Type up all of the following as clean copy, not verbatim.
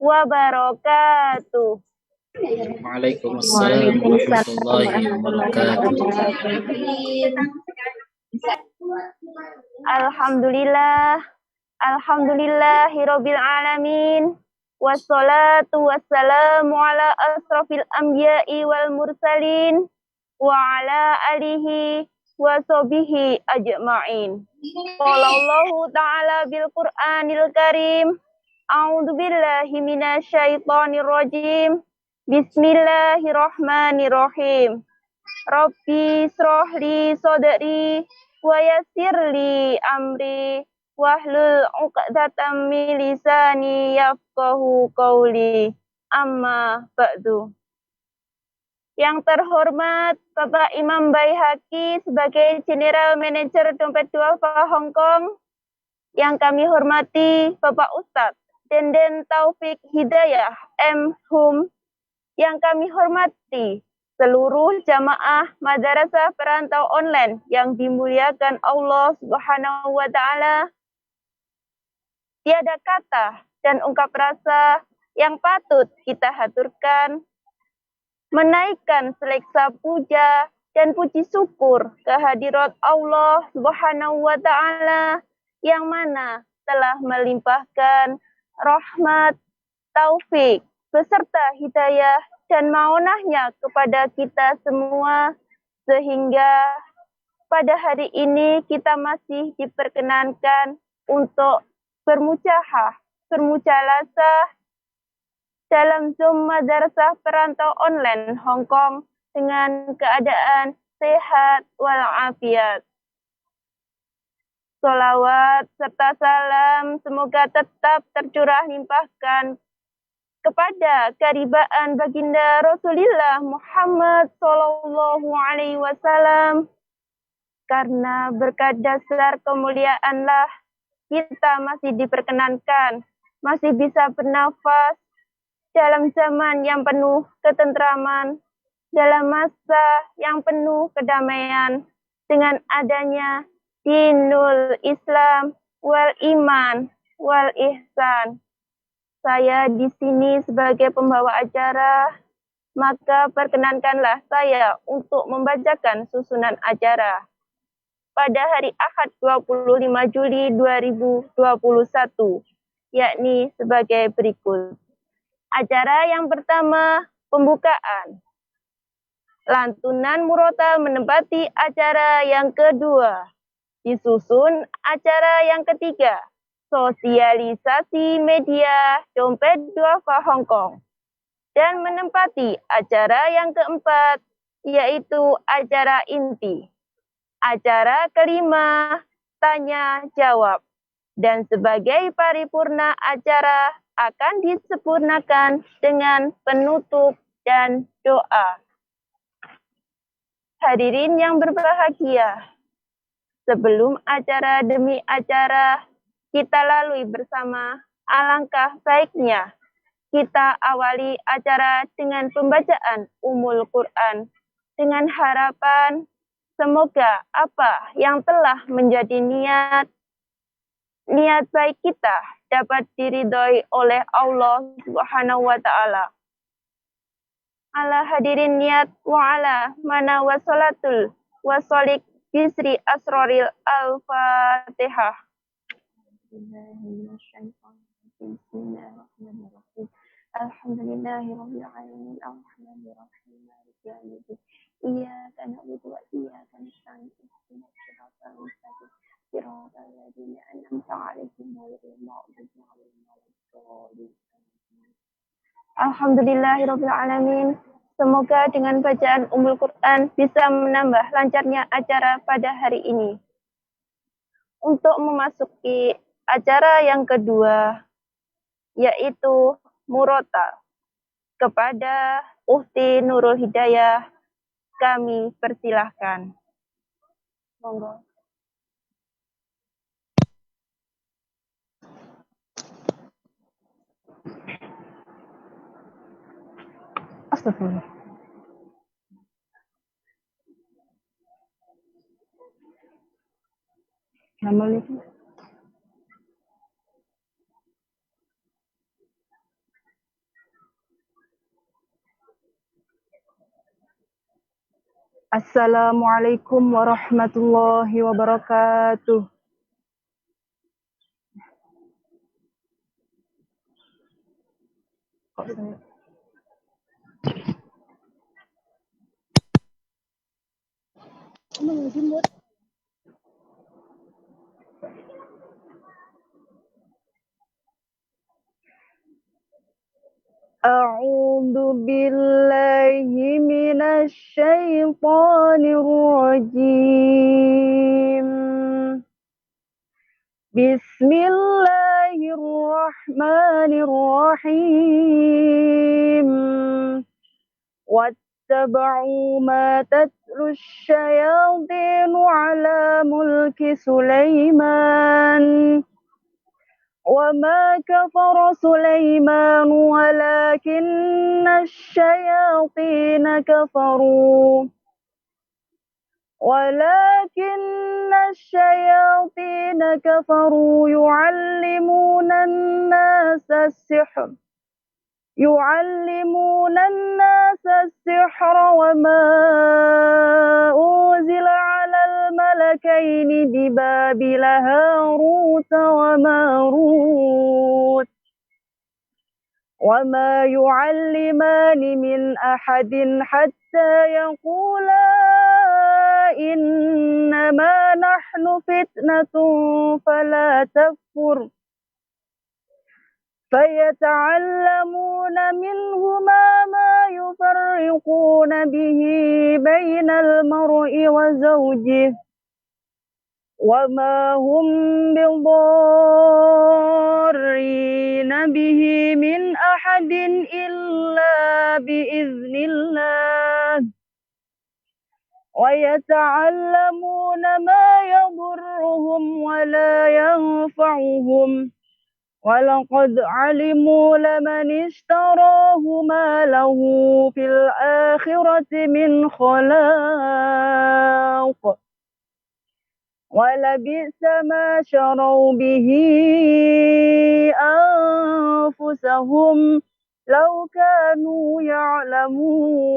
wabarakatuh. Waalaikumsalam warahmatullahi wabarakatuh. Alhamdulillahirabbil alamin. Wassalatu wassalamu ala asrofil anbiya'i wal mursalin wa ala alihi wa sahbihi ajma'in. Qala Allahu ta'ala bil Qur'anil Karim. A'udzu billahi minasyaitonir rajim. Bismillahirrahmanirrahim. Rabbi shrah li sadri wa yassir li amri wahlul 'uqdatam min lisani yafqahu qawli. Amma ba'du. Yang terhormat Bapak Imam Baihaqi sebagai General Manager Dompet Duafa Hong Kong. Yang kami hormati Bapak Ustadz Denden Taufik Hidayah M. Hum. Yang kami hormati seluruh jamaah madrasah perantau online yang dimuliakan Allah Subhanahu wa Ta'ala. Tiada kata dan ungkap rasa yang patut kita haturkan, menaikkan seleksa puja dan puji syukur kehadirat Allah Subhanahu wa Ta'ala yang mana telah melimpahkan rahmat, taufik, beserta hidayah dan maunahnya kepada kita semua, sehingga pada hari ini kita masih diperkenankan untuk bermujalasah dalam Zoom Madrasah Perantau Online Hong Kong dengan keadaan sehat walafiat. Sholawat serta salam semoga tetap tercurah limpahkan kepada karibaan baginda Rasulullah Muhammad Sallallahu Alaihi Wasallam, karena berkat dasar kemuliaanlah kita masih diperkenankan, masih bisa bernafas dalam zaman yang penuh ketentraman, dalam masa yang penuh kedamaian, dengan adanya dinul Islam wal iman wal ihsan. Saya di sini sebagai pembawa acara, maka perkenankanlah saya untuk membacakan susunan acara pada hari Ahad 25 Juli 2021, yakni sebagai berikut. Acara yang pertama, pembukaan. Lantunan murotal menempati acara yang kedua. Disusun acara yang ketiga, sosialisasi media Dompet Duafa Hong Kong. Dan menempati acara yang keempat, yaitu acara inti. Acara kelima, tanya jawab. Dan sebagai paripurna acara akan disempurnakan dengan penutup dan doa. Hadirin yang berbahagia, sebelum acara demi acara kita lalui bersama, alangkah baiknya kita awali acara dengan pembacaan Ummul Quran dengan harapan semoga apa yang telah menjadi niat baik kita dapat diridhoi oleh Allah Subhanahu wa Ta'ala. Ala hadirin niat wa ala mana wa salatul wa solik bisri asroril al-fatihah. Bismillahirrahmanirrahim. Alhamdulillahirabbil alamin arrahmanirrahim maliki yaumiddin. Iyyaka na'budu wa iyyaka nasta'in ihdinas siratal mustaqim siratal ladzina an'amta 'alaihim ghairil maghdubi 'alaihim waladdallin. Alhamdulillahirabbil alamin. Semoga dengan bacaan Ummul Quran bisa menambah lancarnya acara pada hari ini. Untuk memasuki acara yang kedua, yaitu murotal. Kepada Ukhti Nurul Hidayah, kami persilahkan. Monggo. Astagfirullah. Assalamualaikum. Assalamualaikum warahmatullahi wabarakatuh. A'udzu billahi minasy syaithanir rajim. Bismillahirrahmanirrahim. Wattaba'u ma tatlu asyayatin ala mulki Sulaiman. وما كفر سليمان ولكن الشياطين كفروا يعلمون الناس السحر وما أنزل على الملكين ببابل هاروت وماروت وما يعلمان من أحد حتى يقولا إنما نحن فتنة فلا تكفر فيتعلمون منهما ما يفرقون به بين المرء وزوجه وما هم بضارين به من أحد إلا بإذن الله ويتعلمون ما يضرهم ولا ينفعهم وَلَقَدْ عَلِمُوا لَمَنِ اشْتَرَاهُ مَا لَهُ فِي الْآخِرَةِ مِنْ خَلَاقٍ وَلَبِئْسَ مَا شَرَوْا بِهِ أَنفُسَهُمْ لَوْ كَانُوا يَعْلَمُونَ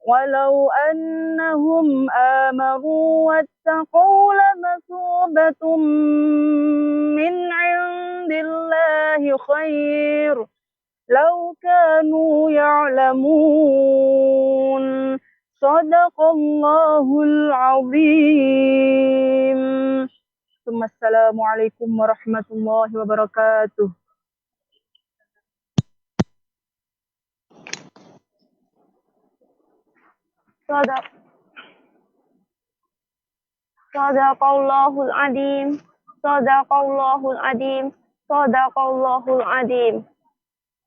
وَلَوْ أَنَّهُمْ آمَنُوا وَاتَّقَوْا لَمَثُوبَةٌ مِّنْ عِندِ اللَّهِ خَيْرٌ لَوْ كَانُوا يَعْلَمُونَ صَدَقَ اللَّهُ الْعَظِيمُ. Assalamualaikum warahmatullahi wabarakatuh. Sadaqallahul Azim. Sadaqallahul Azim. Sadaqallahul Azim.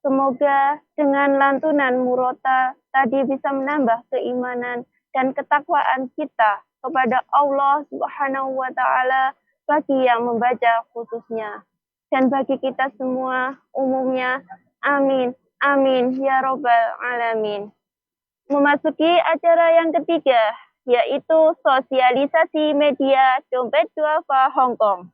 Semoga dengan lantunan murotal tadi bisa menambah keimanan dan ketakwaan kita kepada Allah Subhanahu wa taala bagi yang membaca khususnya dan bagi kita semua umumnya. Amin. Amin ya rabbal alamin. Memasuki acara yang ketiga, yaitu sosialisasi media Dompet Duafa Hong Kong.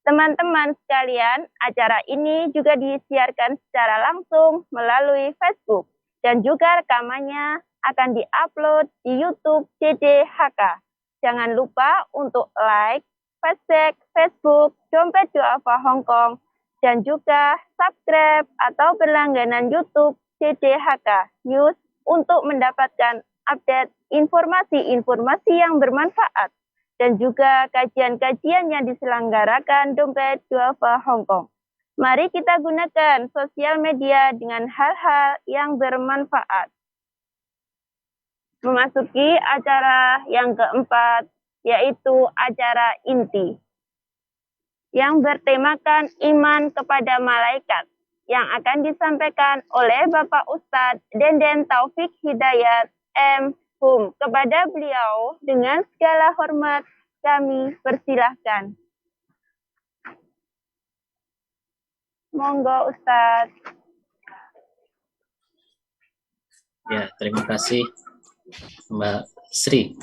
Teman-teman sekalian, acara ini juga disiarkan secara langsung melalui Facebook dan juga rekamannya akan diupload di YouTube DDHK. Jangan lupa untuk like, hashtag Facebook Dompet Duafa Hong Kong dan juga subscribe atau berlangganan YouTube DDHK News untuk mendapatkan update informasi-informasi yang bermanfaat dan juga kajian-kajian yang diselenggarakan Dompet Duafa Hong Kong. Mari kita gunakan sosial media dengan hal-hal yang bermanfaat. Memasuki acara yang keempat, yaitu acara inti, yang bertemakan iman kepada malaikat, yang akan disampaikan oleh Bapak Ustadz Denden Taufik Hidayat M. Hum. Kepada beliau dengan segala hormat kami persilahkan. Monggo Ustadz. Ya, terima kasih Mbak Sri.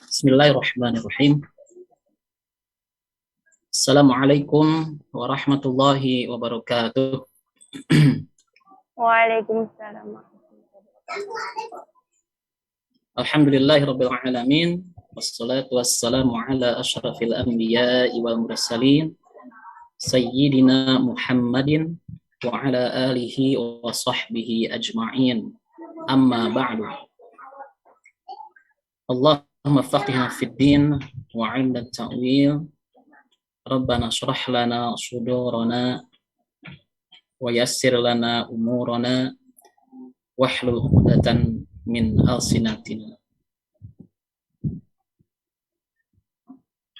Bismillahirrahmanirrahim. Assalamualaikum warahmatullahi wabarakatuh. Waalaikumsalam. Alhamdulillahirabbil alamin. Wassalatu wassalamu ala asyrafil anbiya'i wal mursalin sayyidina Muhammadin wa ala alihi wa sahbihi ajma'in. Amma ba'du. Allahumma faqihna fid din wa 'allimna ta'wil. Rabbana shrah lana sudurana wa yassir lana umurana wahlul 'uqdatan min alsinatina.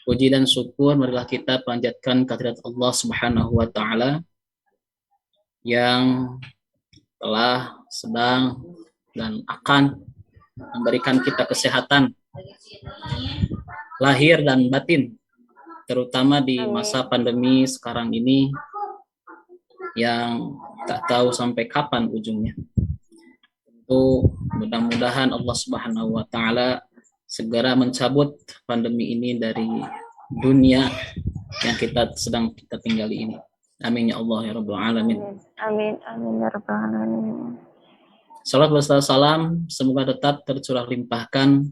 Puji dan syukur marilah kita panjatkan kehadirat Allah Subhanahu wa taala yang telah, sedang, dan akan memberikan kita kesehatan lahir dan batin, terutama di masa pandemi sekarang ini yang tak tahu sampai kapan ujungnya. Tentu mudah-mudahan Allah Subhanahu wa taala segera mencabut pandemi ini dari dunia yang sedang kita tinggali ini. Amin ya Allah ya Rabbal alamin. Amin ya Rabbal alamin. Salat wassalam semoga tetap tercurah limpahkan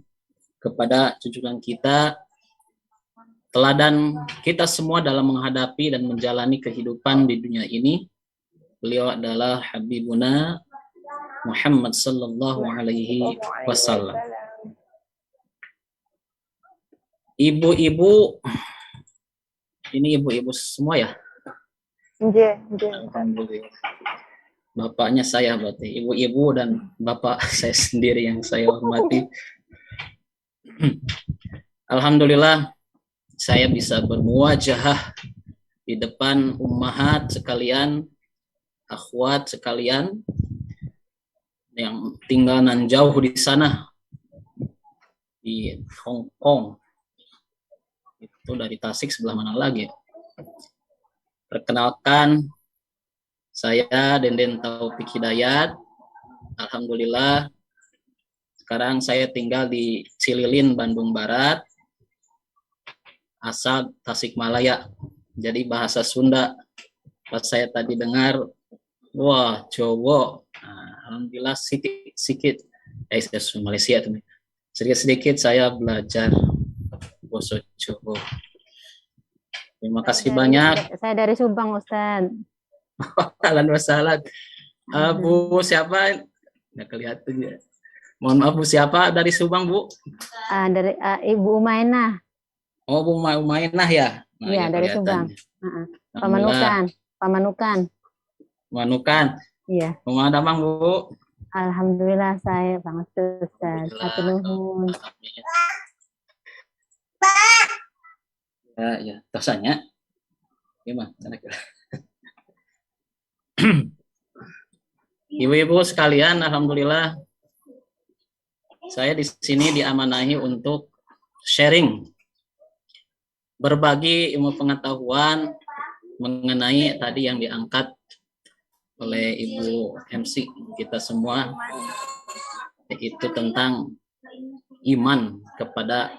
kepada junjungan kita, teladan kita semua dalam menghadapi dan menjalani kehidupan di dunia ini. Beliau adalah Habibuna Muhammad sallallahu alaihi wasallam. Ibu-ibu, ini ibu-ibu semua ya? Iya. Alhamdulillah. Bapaknya saya berarti, ibu-ibu dan bapak saya sendiri yang saya hormati. Alhamdulillah saya bisa bermuwajahah di depan ummahat sekalian, akhwat sekalian yang tinggal nan jauh di sana di Hong Kong. Itu dari Tasik sebelah mana lagi? Perkenalkan, saya Denden Taufik Hidayat. Alhamdulillah sekarang saya tinggal di Cililin, Bandung Barat, asal Tasikmalaya. Jadi bahasa Sunda pas saya tadi dengar, wah Jawa. Alhamdulillah sedikit Malaysia tuh. Sedikit saya belajar bahasa Jawa. Terima kasih banyak. Saya dari Subang, Ustaz. Ahlan wa sahlan. Bu siapa? Nggak kelihatan ya. Mohon maaf, Bu siapa dari Subang, Bu? Dari Ibu Umainah. Oh, Bu Umainah ya? Nah, iya, dari Subang. Pamanukan. Iya. Rumah Damang, Bu. Alhamdulillah saya banget Ustaz. Satu nuhun. Ya, tosanya. Gimana? Ibu-ibu sekalian, alhamdulillah saya di sini diamanahi untuk sharing, berbagi ilmu pengetahuan mengenai tadi yang diangkat oleh Ibu MC kita semua, yaitu tentang iman kepada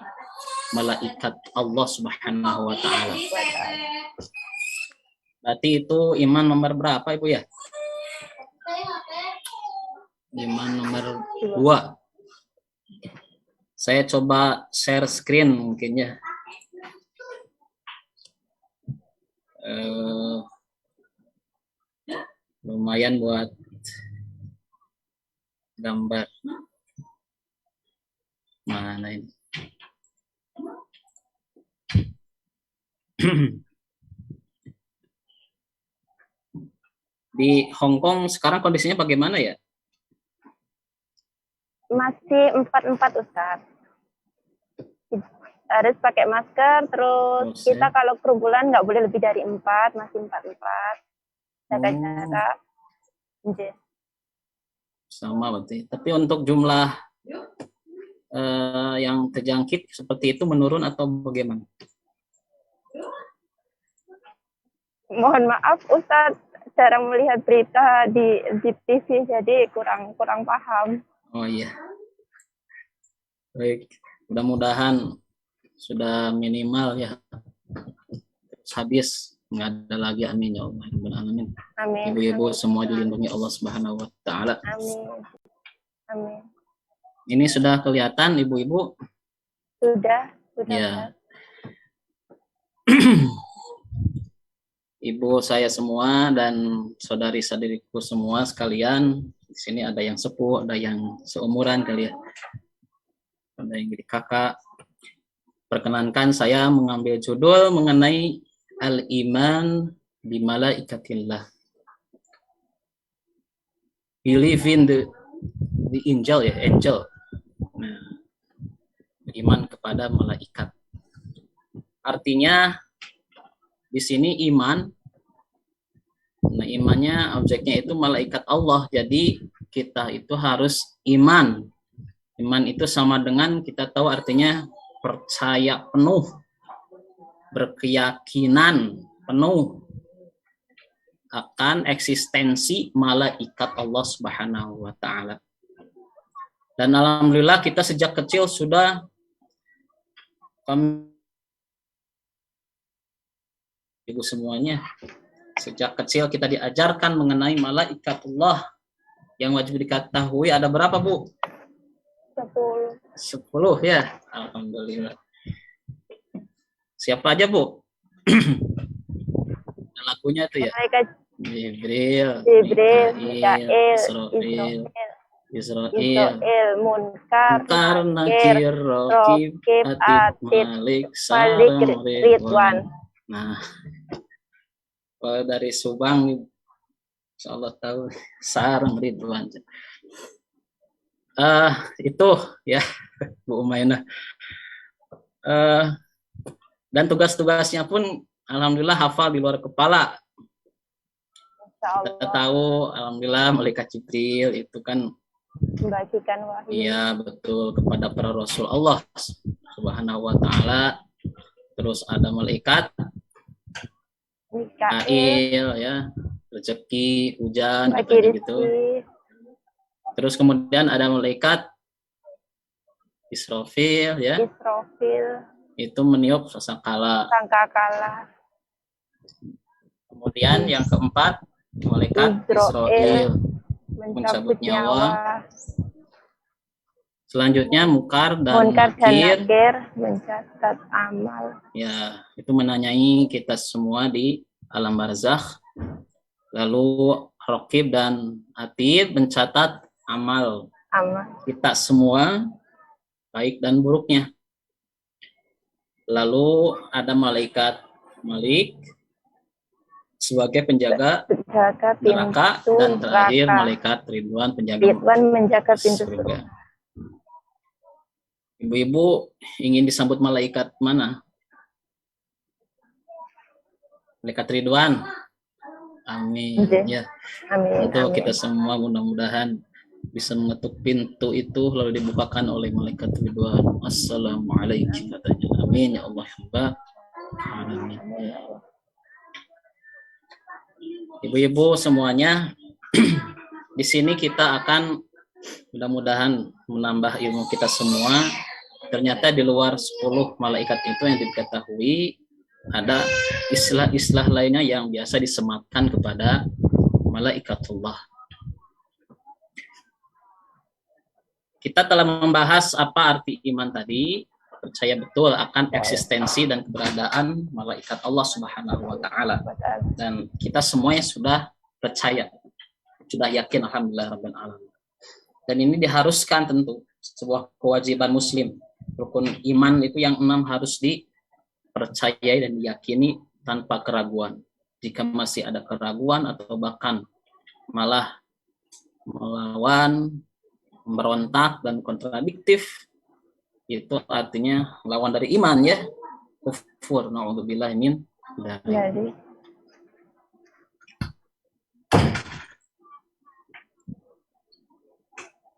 malaikat Allah Subhanahu wa taala. Berarti itu iman nomor berapa, Ibu ya? Iman nomor 2. Saya coba share screen mungkin ya. Lumayan buat gambar. Mana ini? Di Hong Kong sekarang kondisinya bagaimana ya? Masih 4-4 Ustaz. Harus pakai masker, terus kita kalau kerumunan nggak boleh lebih dari 4, masih 4-4. Jaga-jaga. Sama berarti. Tapi untuk jumlah yang terjangkit seperti itu menurun atau bagaimana? Mohon maaf Ustaz, jarang melihat berita di TV, jadi kurang paham. Oh iya. Baik, mudah-mudahan sudah minimal ya. Habis nggak ada lagi. Amin ya Allah rabbal alamin. Amin. Ibu-ibu semua dilindungi Allah Subhanahu wa taala. Amin. Amin. Ini sudah kelihatan ibu-ibu? Sudah. Ya. Ibu saya semua dan saudari-saudariku semua sekalian, di sini ada yang sepuh, ada yang seumuran kali ya, ada yang jadi kakak. Perkenankan saya mengambil judul mengenai al-iman bi malaikatillah. Believe in the angel ya, angel. Nah, beriman kepada malaikat. Artinya di sini iman. Nah, imannya objeknya itu malaikat Allah. Jadi kita itu harus iman. Iman itu sama dengan kita tahu artinya percaya penuh, berkeyakinan penuh akan eksistensi malaikat Allah Subhanahu wa taala. Dan alhamdulillah kita sejak kecil sudah ibu semuanya, sejak kecil kita diajarkan mengenai malaikat Allah yang wajib diketahui. Ada berapa, Bu? 10 ya. Alhamdulillah. Siapa aja, Bu? Lagunya itu ya. Malaikat Jibril, Mikail, Israel, Munkar, Nakir, Raqib, Atid, Malik, Sarang, Ridwan. Nah, kalau dari Subang, insyaallah tahu Sarang, Ridwan. Itu ya, Bu Umaynah. Dan tugas-tugasnya pun alhamdulillah hafal di luar kepala. Kita tahu alhamdulillah malaikat Jibril itu kan membagikan wahyu. Iya, betul, kepada para rasul Allah Subhanahu wa taala. Terus ada malaikat Mikail ya, rezeki, hujan gitu. Terus kemudian ada malaikat Israfil ya. Itu meniup sangkakala. Kemudian yang keempat malaikat Israel mencabut nyawa. Selanjutnya Munkar dan Nakir mencatat amal. Ya, itu menanyai kita semua di alam barzakh. Lalu Raqib dan Atid mencatat amal kita semua, baik dan buruknya. Lalu ada malaikat Malik sebagai penjaga neraka, dan terakhir malaikat Ridwan menjaga pintu surga. Ibu-ibu ingin disambut malaikat mana? Malaikat Ridwan. Amin. Ya. Amin. Untuk kita semua mudah-mudahan bisa mengetuk pintu itu lalu dibukakan oleh malaikat Ridwan. Assalamualaikum katanya. Amin ya Allah. Amin. Ibu-ibu semuanya, di sini kita akan mudah-mudahan menambah ilmu kita semua. Ternyata di luar 10 malaikat itu yang diketahui, ada istilah-istilah lainnya yang biasa disematkan kepada malaikatullah. Kita telah membahas apa arti iman tadi, percaya betul akan eksistensi dan keberadaan malaikat Allah Subhanahu wa taala. Dan kita semuanya sudah percaya, sudah yakin alhamdulillah rabbil alamin. Dan ini diharuskan tentu sebuah kewajiban muslim. Rukun iman itu yang 6 harus dipercayai dan diyakini tanpa keraguan. Jika masih ada keraguan atau bahkan malah melawan, memberontak dan kontradiktif, itu artinya lawan dari iman ya. Kufur, na'udzubillah min dzalik.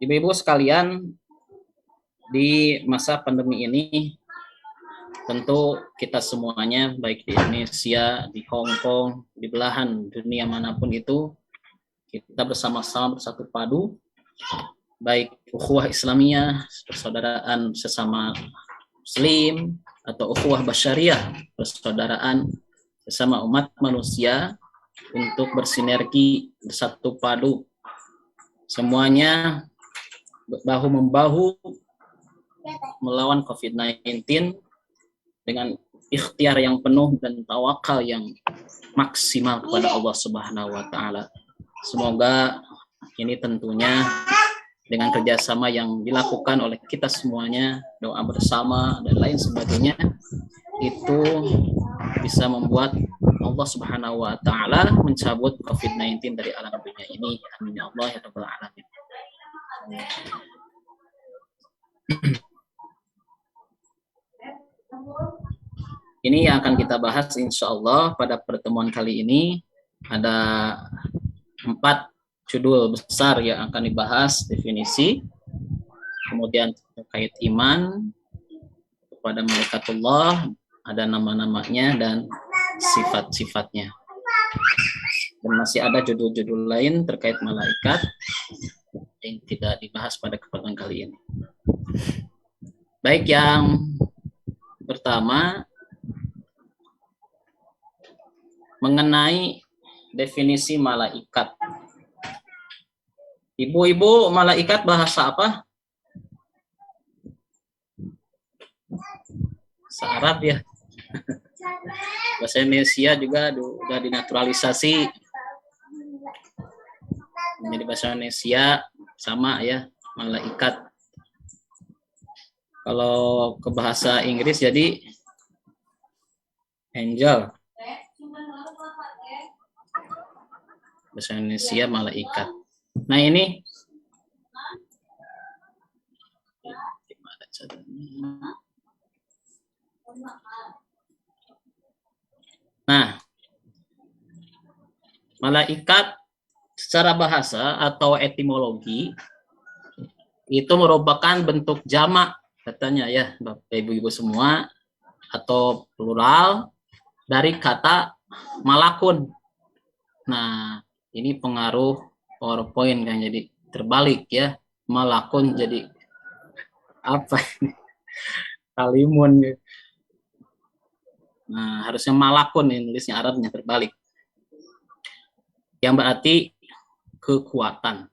Ibu-ibu sekalian, di masa pandemi ini tentu kita semuanya baik di Indonesia, di Hong Kong, di belahan dunia manapun itu, kita bersama-sama bersatu padu, baik ukhuwah Islamiyah, persaudaraan sesama muslim, atau ukhuwah basyariah, persaudaraan bersama umat manusia untuk bersinergi, bersatu padu, semuanya bahu-membahu melawan COVID-19 dengan ikhtiar yang penuh dan tawakal yang maksimal kepada Allah Subhanahu wa Ta'ala. Semoga ini tentunya dengan kerjasama yang dilakukan oleh kita semuanya, doa bersama dan lain sebagainya, itu bisa membuat Allah Subhanahu wa Ta'ala mencabut COVID-19 dari alam dunia ini. Amin ya Allah ya Rabbal Alamin. Ini yang akan kita bahas insya Allah pada pertemuan kali ini. Ada 4 judul besar yang akan dibahas, definisi, kemudian terkait iman kepada malaikatullah, ada nama-namanya dan sifat-sifatnya. Dan masih ada judul-judul lain terkait malaikat yang tidak dibahas pada kesempatan kali ini. Baik, yang pertama mengenai definisi malaikat. Ibu-ibu, malaikat bahasa apa? Bahasa Arab ya. Bahasa Indonesia juga sudah dinaturalisasi menjadi bahasa Indonesia sama ya, malaikat. Kalau ke bahasa Inggris jadi angel. Bahasa Indonesia malaikat. Nah ini gimana caranya? Nah, malaikat secara bahasa atau etimologi itu merupakan bentuk jamak katanya ya, Bapak Ibu-ibu semua, atau plural dari kata malakun. Nah, ini pengaruh PowerPoint kan jadi terbalik ya. Malakun jadi apa ini? Kalimun. Nah, harusnya malakun ini nulisnya Arabnya terbalik. Yang berarti kekuatan.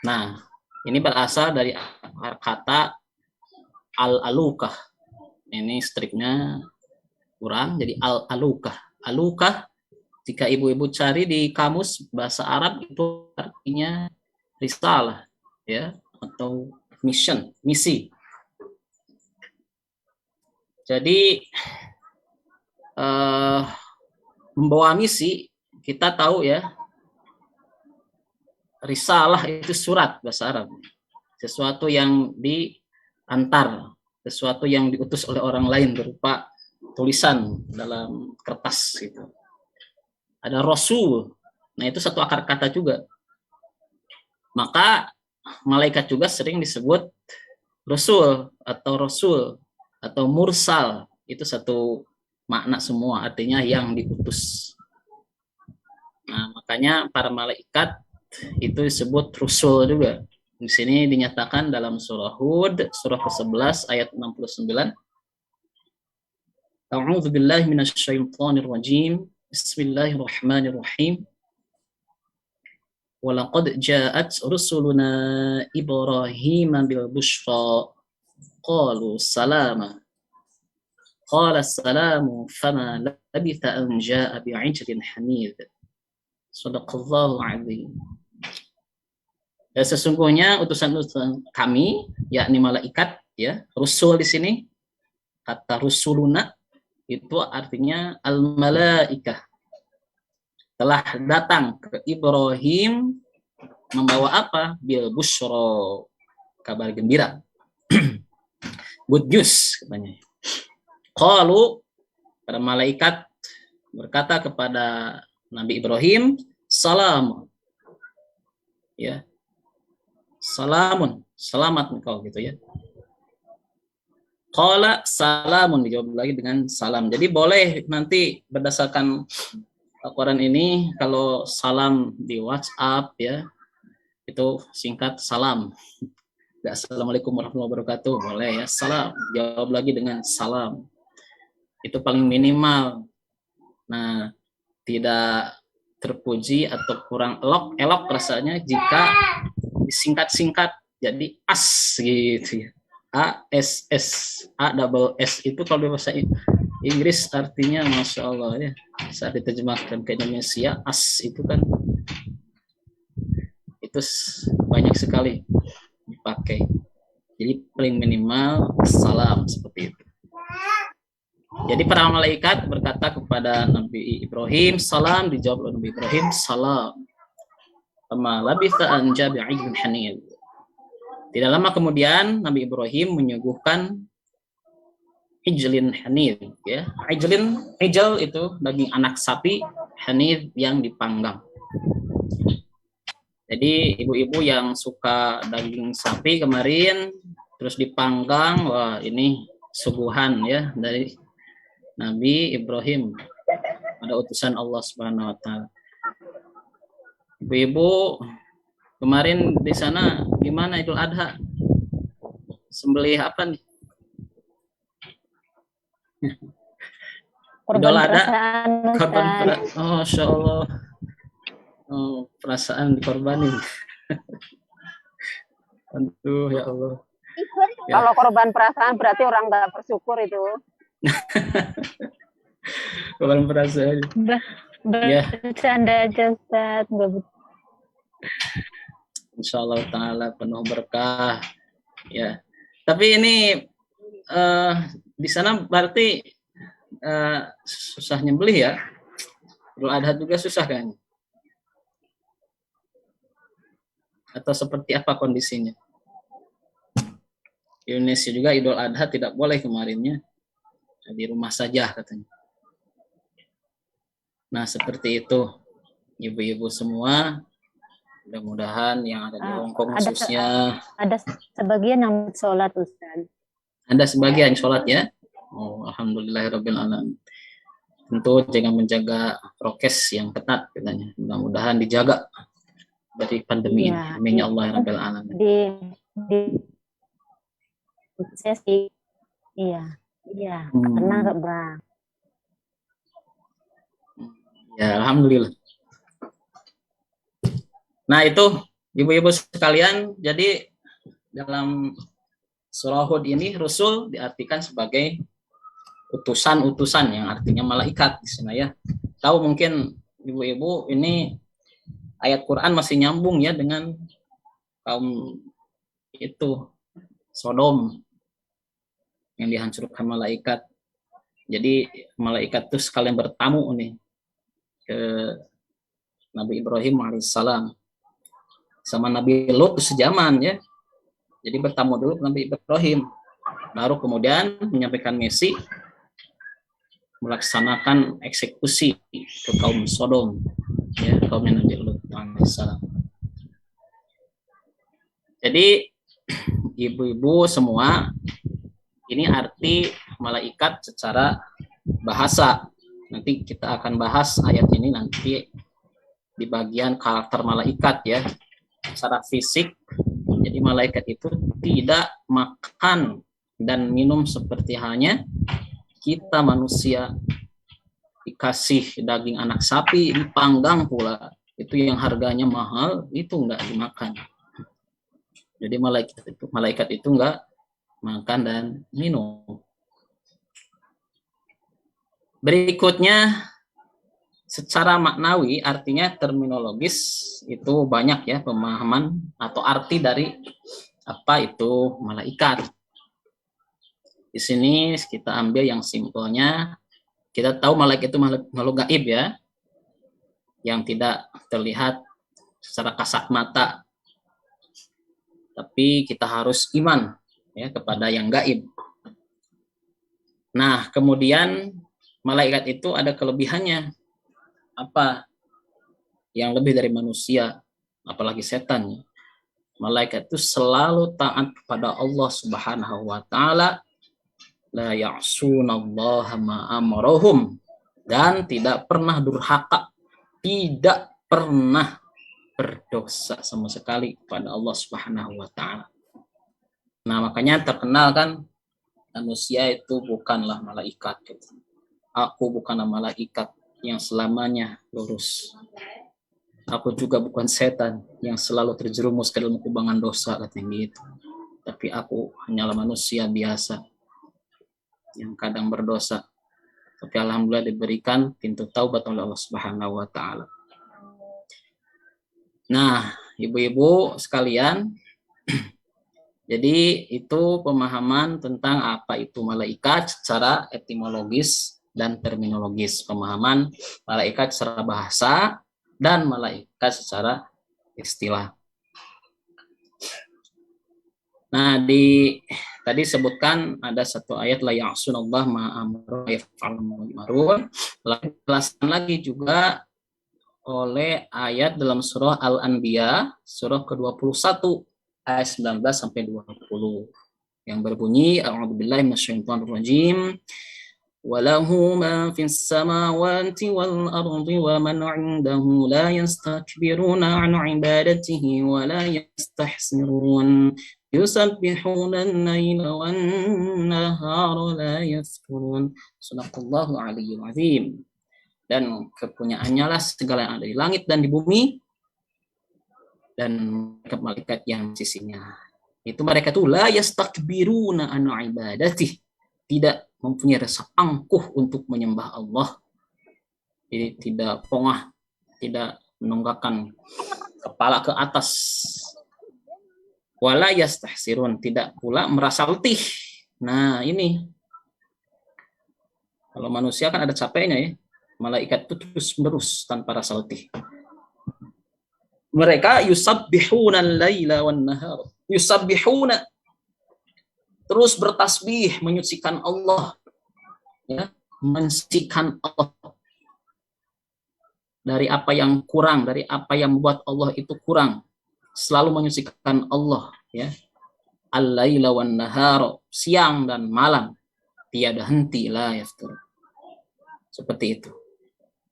Nah, ini berasal dari kata al-alukah. Ini striknya kurang jadi al-alukah. Alukah jika ibu-ibu cari di kamus bahasa Arab itu artinya risalah ya, atau mission, misi. Jadi membawa misi, kita tahu ya, risalah itu surat bahasa Arab, sesuatu yang diantar, sesuatu yang diutus oleh orang lain berupa tulisan dalam kertas gitu. Ada rasul, nah itu satu akar kata juga. Maka malaikat juga sering disebut rasul atau mursal, itu satu makna semua, artinya yang diutus. Nah, makanya para malaikat itu disebut rasul juga. Di sini dinyatakan dalam surah Hud, surah ke-11 ayat 69. A'udzu billahi minasyaitonir rajim. Bismillahirrahmanirrahim. Walaqad ja'at rusuluna Ibrahim bil bushra qalu salama. Qala salamu fama labitha an ja'a bi'ijlin hamid. Shadaqallahu 'azim. Dan sesungguhnya utusan-utusan kami, yakni malaikat, ya, rusul di sini, kata rusuluna itu artinya al-malaikah, telah datang ke Ibrahim membawa apa? Bil busyra, kabar gembira. Good news katanya. Qalu, para malaikat berkata kepada Nabi Ibrahim, salam. Ya. Salamun, selamat engkau gitu ya. Qala salamun, dijawab lagi dengan salam. Jadi boleh nanti berdasarkan Al-Quran ini, kalau salam di WhatsApp ya, itu singkat salam. Assalamualaikum warahmatullahi wabarakatuh, boleh ya, salam. Jawab lagi dengan salam. Itu paling minimal. Nah, tidak terpuji atau kurang elok rasanya jika disingkat-singkat jadi as gitu ya. ASS, A double S itu kalau di bahasa Inggris artinya Masya Allah ya. Saat diterjemahkan ke Indonesia, as itu kan itu banyak sekali dipakai. Jadi paling minimal salam seperti itu. Jadi para malaikat berkata kepada Nabi Ibrahim, salam, dijawab oleh Nabi Ibrahim, salam. Amma labitha an jabi'idun hanid. Tidak lama kemudian Nabi Ibrahim menyuguhkan ijlin hanid, ya. Ijl itu daging anak sapi, hanid yang dipanggang. Jadi ibu-ibu yang suka daging sapi kemarin terus dipanggang, wah ini suguhan ya dari Nabi Ibrahim. Ada utusan Allah Subhanahu wa taala. Ibu-ibu kemarin di sana gimana Idul Adha? Sembelih apa nih? Idul Adha, korban oh, Masya Allah. Oh, perasaan dikorbanin. Aduh, ya Allah. Ya. Kalau korban perasaan berarti orang nggak bersyukur itu. Korban perasaan. Ya. Bercanda aja, Ustaz. Insya Allah Ta'ala penuh berkah. Ya. Tapi ini di sana berarti susah nyembelih ya. Idul Adha juga susah kan? Atau seperti apa kondisinya? Di Indonesia juga Idul Adha tidak boleh kemarinnya. Di rumah saja katanya. Nah, seperti itu. Ibu-ibu semua, mudah-mudahan yang ada di Hongkong khususnya. Ada sebagian yang sholat, Ustaz. Ada sebagian sholat ya? Oh, alhamdulillahirabbil alamin. Tentu jangan menjaga prokes yang ketat katanya. Mudah-mudahan dijaga dari pandemi ini. Amin ya Allah rabbil alamin. Sesi. Iya. Karena Bang. Ya, alhamdulillah. Nah, itu ibu-ibu sekalian, jadi dalam surah Hud ini Rasul diartikan sebagai utusan-utusan yang artinya malaikat di sana ya. Tahu mungkin ibu-ibu ini ayat Quran masih nyambung ya dengan kaum itu Sodom yang dihancurkan malaikat. Jadi malaikat itu sekalian bertamu nih ke Nabi Ibrahim alaihissalam sama Nabi Lut sejaman ya. Jadi bertamu dulu ke Nabi Ibrahim, baru kemudian menyampaikan misi melaksanakan eksekusi ke kaum Sodom ya, kaumnya Nabi Lut alaihissalam. Jadi ibu-ibu semua, ini arti malaikat secara bahasa. Nanti kita akan bahas ayat ini nanti di bagian karakter malaikat ya. Secara fisik, jadi malaikat itu tidak makan dan minum seperti halnya kita manusia. Dikasih daging anak sapi, dipanggang pula. Itu yang harganya mahal, itu enggak dimakan. Jadi malaikat itu enggak makan dan minum. Berikutnya, secara maknawi artinya terminologis itu banyak ya pemahaman atau arti dari apa itu malaikat. Di sini kita ambil yang simpelnya. Kita tahu malaikat itu makhluk gaib ya, yang tidak terlihat secara kasat mata. Tapi kita harus iman ya kepada yang gaib. Nah, kemudian malaikat itu ada kelebihannya. Apa? Yang lebih dari manusia, apalagi setan. Malaikat itu selalu taat kepada Allah Subhanahu wa taala. La ya'sunallaha ma amarahum, dan tidak pernah durhaka, tidak pernah berdosa sama sekali kepada Allah Subhanahu wa taala. Nah, makanya terkenal kan manusia itu bukanlah malaikat. Aku bukanlah malaikat. yang selamanya lurus. Aku juga bukan setan yang selalu terjerumus ke dalam kubangan dosa, katanya gitu. Tapi aku hanyalah manusia biasa yang kadang berdosa. Tapi alhamdulillah diberikan pintu taubat oleh Allah Subhanahu wa taala. Nah, ibu-ibu sekalian, jadi itu pemahaman tentang apa itu malaikat secara etimologis dan terminologis. Pemahaman malaikat secara bahasa dan malaikat secara istilah. Nah, tadi sebutkan ada satu ayat la ya'sunallah ma amara yaf'alun ma yu'marun. Lalu dijelaskan lagi juga oleh ayat dalam surah Al-Anbiya, surah ke-21 ayat 19 sampai 20 yang berbunyi a'udzubillahi minasyaitonir rajim. وَلَهُ مَا فِي السَّمَاوَاتِ وَالْأَرْضِ وَمَنْ عِنْدَهُ لَا يَسْتَكْبِرُونَ عَنْ عِبَادَتِهِ وَلَا يَسْتَحْسِرُونَ يُسَبِّحُونَ اللَّيْلَ وَالنَّهَارَ لَا يَفْتُرُونَ Sadaqallahul Aliyyul Azim. Dan kepunyaannya lah segala yang ada di langit dan di bumi dan malaikat yang di sisinya. Itu mereka tuh la yastakbiruna an ibadatihi, tidak mempunyai rasa angkuh untuk menyembah Allah. Jadi tidak pongah, tidak menunggakkan kepala ke atas. Wala yastahsirun, tidak pula merasa letih. Nah, ini. Kalau manusia kan ada capeknya ya. Malaikat itu terus-menerus tanpa rasa letih. Mereka yusabbihuna al-laila wan nahar. Yusabbihuna, terus bertasbih, menyucikan Allah, ya, mensucikan Allah dari apa yang kurang, dari apa yang membuat Allah itu kurang. Selalu menyucikan Allah, ya. Al-laila wan nahar, siang dan malam, tiada henti, la yaftur. Seperti itu.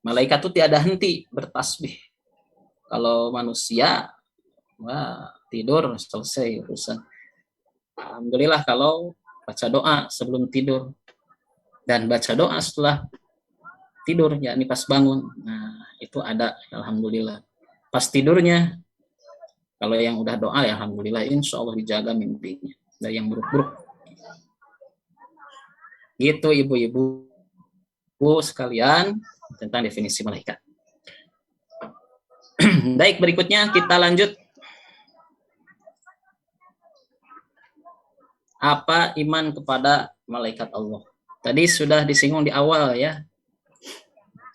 Malaikat itu tiada henti bertasbih. Kalau manusia, wah, tidur selesai urusan. Alhamdulillah kalau baca doa sebelum tidur dan baca doa setelah tidur, yakni pas bangun. Nah, itu ada, alhamdulillah. Pas tidurnya, kalau yang udah doa ya alhamdulillah, insya Allah dijaga mimpinya dari yang buruk-buruk. Gitu ibu-ibu sekalian tentang definisi malaikat. Baik, berikutnya kita lanjut. Apa iman kepada malaikat Allah? Tadi sudah disinggung di awal ya,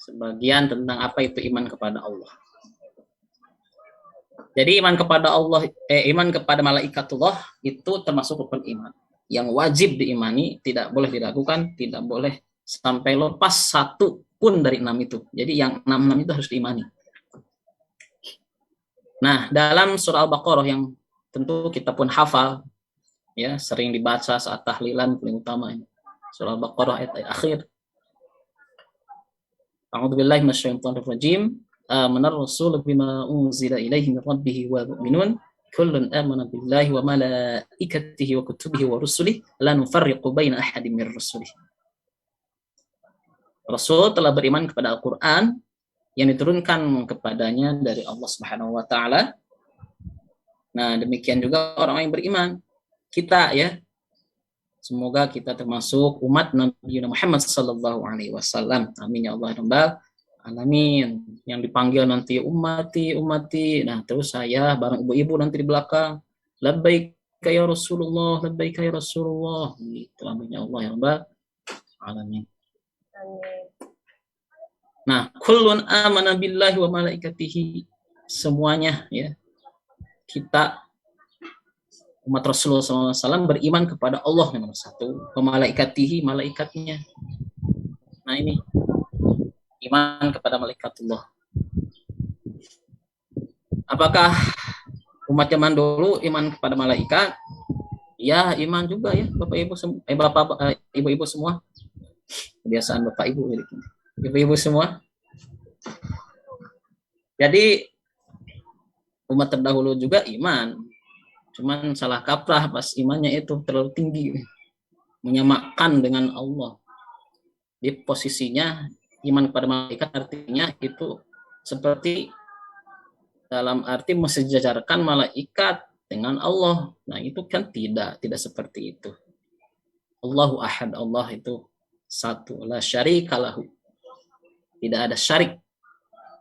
sebagian tentang apa itu iman kepada Allah. Jadi iman kepada Allah, iman kepada malaikatullah itu termasuk rukun iman yang wajib diimani, tidak boleh diragukan, tidak boleh sampai lepas satu pun dari 6 itu. Jadi yang 6 itu harus diimani. Nah, dalam surah Al-Baqarah yang tentu kita pun hafal, ya, sering dibaca saat tahlilan paling utama ini. Surah Al-Baqarah ayat akhir. A'udzubillahi minasyaitonir rajim. Amanar rasul bima unzila ilaihi min rabbih wal mu'minun kullun amana billahi wa malaikatihi wa kutubihi wa rusulihi la nufarriqu baina ahadin min rusulihi. Rasul telah beriman kepada Al-Qur'an yang diturunkan kepadanya dari Allah Subhanahu wa taala. Nah, demikian juga orang yang beriman. Kita ya, semoga kita termasuk umat Nabi Muhammad sallallahu alaihi wasallam. Amin ya Allah rabbal alamin. Yang dipanggil nanti ummati. Nah, terus saya bareng ibu-ibu nanti di belakang, labbaika ya Rasulullah, labbaika ya Rasulullah. Gitu, amin ya Allah rabbal alamin. Nah, kullun amana billahi wa malaikatihi, semuanya ya. Kita umat Rasulullah SAW beriman kepada Allah yang nomor 1, malaikatihi, malaikatnya. Nah, ini iman kepada malaikatullah. Apakah umat zaman dulu iman kepada malaikat? Ya, iman juga ya, ibu-ibu semua. Kebiasaan bapak ibu ibu-ibu semua. Jadi umat terdahulu juga iman, cuman salah kaprah pas imannya itu terlalu tinggi, menyamakan dengan Allah. Di posisinya iman kepada malaikat artinya itu seperti dalam arti mensejajarkan malaikat dengan Allah. Nah, itu kan tidak seperti itu. Allahu ahad, Allah itu satu, la syarika lahu. Tidak ada syarik,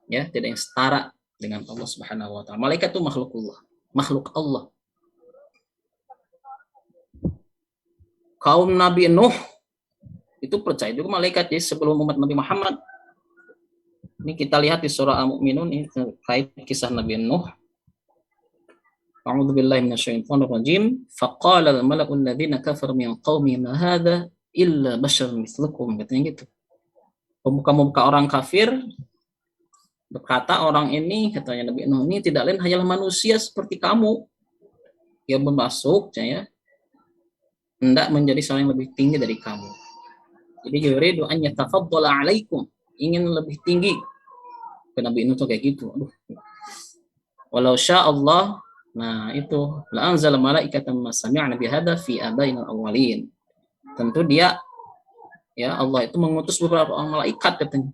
ya, tidak yang setara dengan Allah Subhanahu wa taala. Malaikat itu makhluk Allah. Kaum Nabi Nuh itu percaya juga malaikat. Jadi sebelum umat Nabi Muhammad, ini kita lihat di surah Al-Mu'minun ini terkait kisah Nabi Nuh. A'udzu billahi minasyaitonir rajim. Faqala al-mala'u alladziina kafaru min qaumi ma hadza illa basyarun mithlukum, katanya gitu. Pemuka-pemuka orang kafir berkata, orang ini, katanya Nabi Nuh, ini tidak lain hanyalah manusia seperti kamu yang bermasuk, ya, hendak menjadi seorang yang lebih tinggi dari kamu. Jadi yuridu an yatafaddala alaikum, ingin lebih tinggi. Ke Nabi Nuh tuh kayak gitu. Aduh. Walau sya Allah, nah itu la anzala malaikatan ma sami'na bihadza fi abaina awwalin. Tentu dia, ya, Allah itu mengutus beberapa orang malaikat katanya.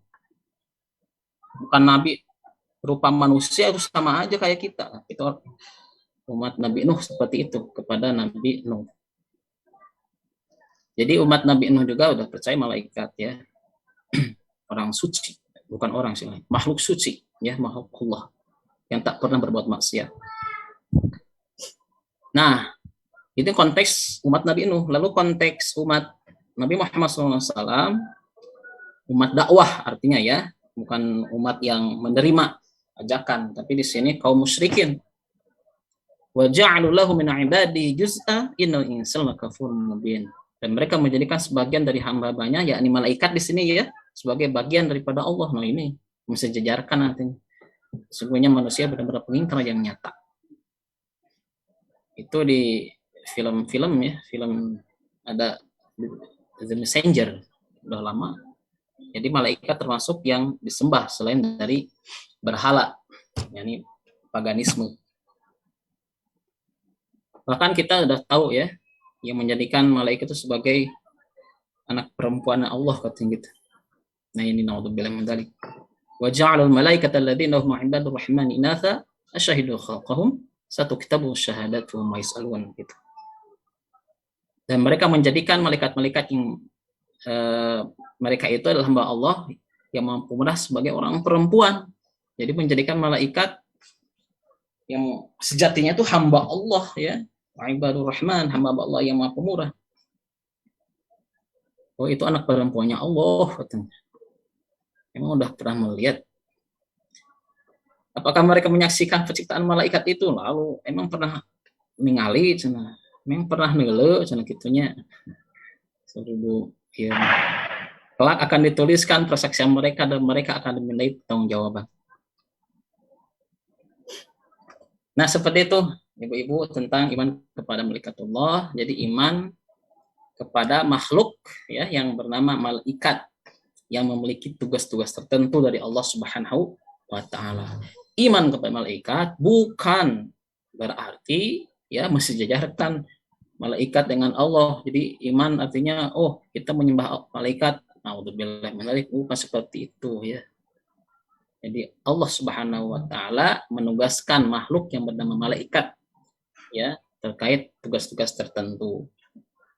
Bukan nabi berupa manusia, itu sama aja kayak kita. Itu umat Nabi Nuh seperti itu kepada Nabi Nuh. Jadi umat Nabi Nuh juga udah percaya malaikat, ya. Orang suci, bukan orang sih, makhluk suci, ya, makhluk Allah yang tak pernah berbuat maksiat. Nah, itu konteks umat Nabi Nuh. Lalu konteks umat Nabi Muhammad SAW, umat dakwah artinya, ya, bukan umat yang menerima ajakan, tapi di sini kaum musyrikin. Wa ja'alu lahu min ibadihi juz'a innal insana lakafurun mubin. Dan mereka menjadikan sebagian dari hamba-hambanya, yakni malaikat di sini, ya, sebagai bagian daripada Allah. Nah, ini mensejajarkan nantinya. Sesungguhnya manusia benar-benar pengingkar yang nyata. Itu di film-film, ya, film ada The Messenger, udah lama. Jadi malaikat termasuk yang disembah selain dari berhala, yakni paganisme. Bahkan kita udah tahu, ya, yang menjadikan malaikat itu sebagai anak perempuan Allah, katanya gitu. Nah, ini naudzubillah min dzalik. Wa ja'alul malaikata alladziina hum 'ibadur rahmani inatha asyhadu khalqahum satuktabu syahadatuhum wa yas'alun, gitu. Dan mereka menjadikan malaikat-malaikat yang mereka itu adalah hamba Allah yang mampu murah sebagai orang perempuan. Jadi menjadikan malaikat yang sejatinya itu hamba Allah, ya, ibadur rahman, hamba Allah yang maha pemurah. Oh, itu anak perempuannya Allah, katanya. Emang udah pernah melihat? Apakah mereka menyaksikan penciptaan malaikat itu? Lalu emang pernah ningali, cina? Emang pernah ngeule, cina gitunya. Seribu, ya. Kelak akan dituliskan persaksian mereka dan mereka akan dimintai pertanggungjawaban. Nah, seperti itu, ibu-ibu, tentang iman kepada malaikatullah. Jadi iman kepada makhluk, ya, yang bernama malaikat, yang memiliki tugas-tugas tertentu dari Allah Subhanahu wa taala. Iman kepada malaikat bukan berarti, ya, mensejajarkan malaikat dengan Allah. Jadi iman artinya, oh, kita menyembah malaikat. Naudzubillah min dzalik, bukan seperti itu, ya. Jadi Allah Subhanahu wa taala menugaskan makhluk yang bernama malaikat, ya, terkait tugas-tugas tertentu.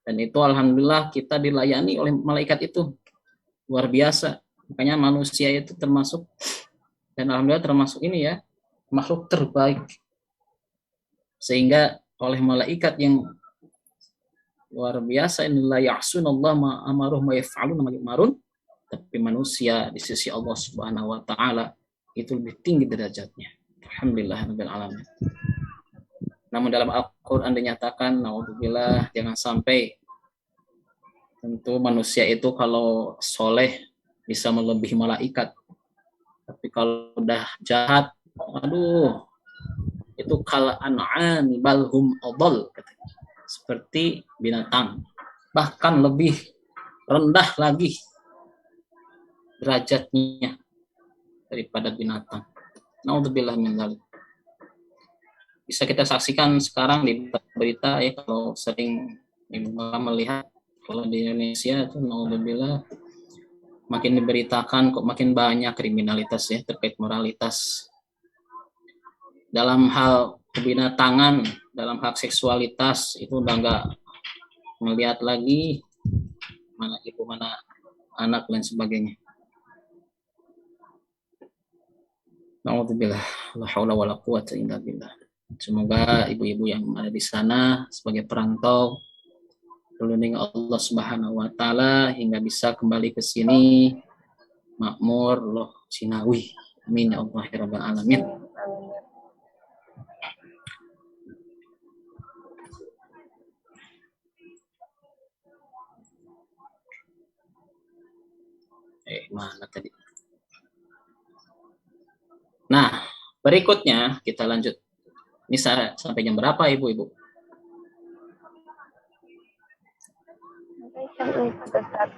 Dan itu alhamdulillah kita dilayani oleh malaikat itu. Luar biasa. Makanya manusia itu termasuk, dan alhamdulillah termasuk ini, ya, makhluk terbaik. Sehingga oleh malaikat yang luar biasa, inilah ya'sunallah ma amaruh ma yaf'alun ma yu'marun. Tapi manusia di sisi Allah Subhanahu wa taala itu lebih tinggi derajatnya. Alhamdulillahirabbil alamin. Namun dalam Al-Qur'an dinyatakan, naudzubillah, jangan sampai, tentu manusia itu kalau soleh bisa melebihi malaikat. Tapi kalau udah jahat, aduh, itu kal an'ami bal hum adall, seperti binatang, bahkan lebih rendah lagi derajatnya daripada binatang. Naudzubillah min dzalik. Bisa kita saksikan sekarang di berita, ya, kalau sering melihat, kalau di Indonesia itu naudzubillah makin diberitakan kok makin banyak kriminalitas ya terkait moralitas. Dalam hal kebinatangan, dalam hak seksualitas itu udah nggak melihat lagi mana ibu mana anak dan sebagainya. Alhamdulillah, la haula wala quwata illa billah. Semoga ibu-ibu yang ada di sana sebagai perantau berlindung Allah Subhanahu wa taala hingga bisa kembali ke sini makmur loh Cinawi. Amin ya Allah ya rabbal alamin. Mana tadi? Nah, berikutnya kita lanjut. Ini sampai jam berapa ibu-ibu? Sampai jam 4 Ustaz.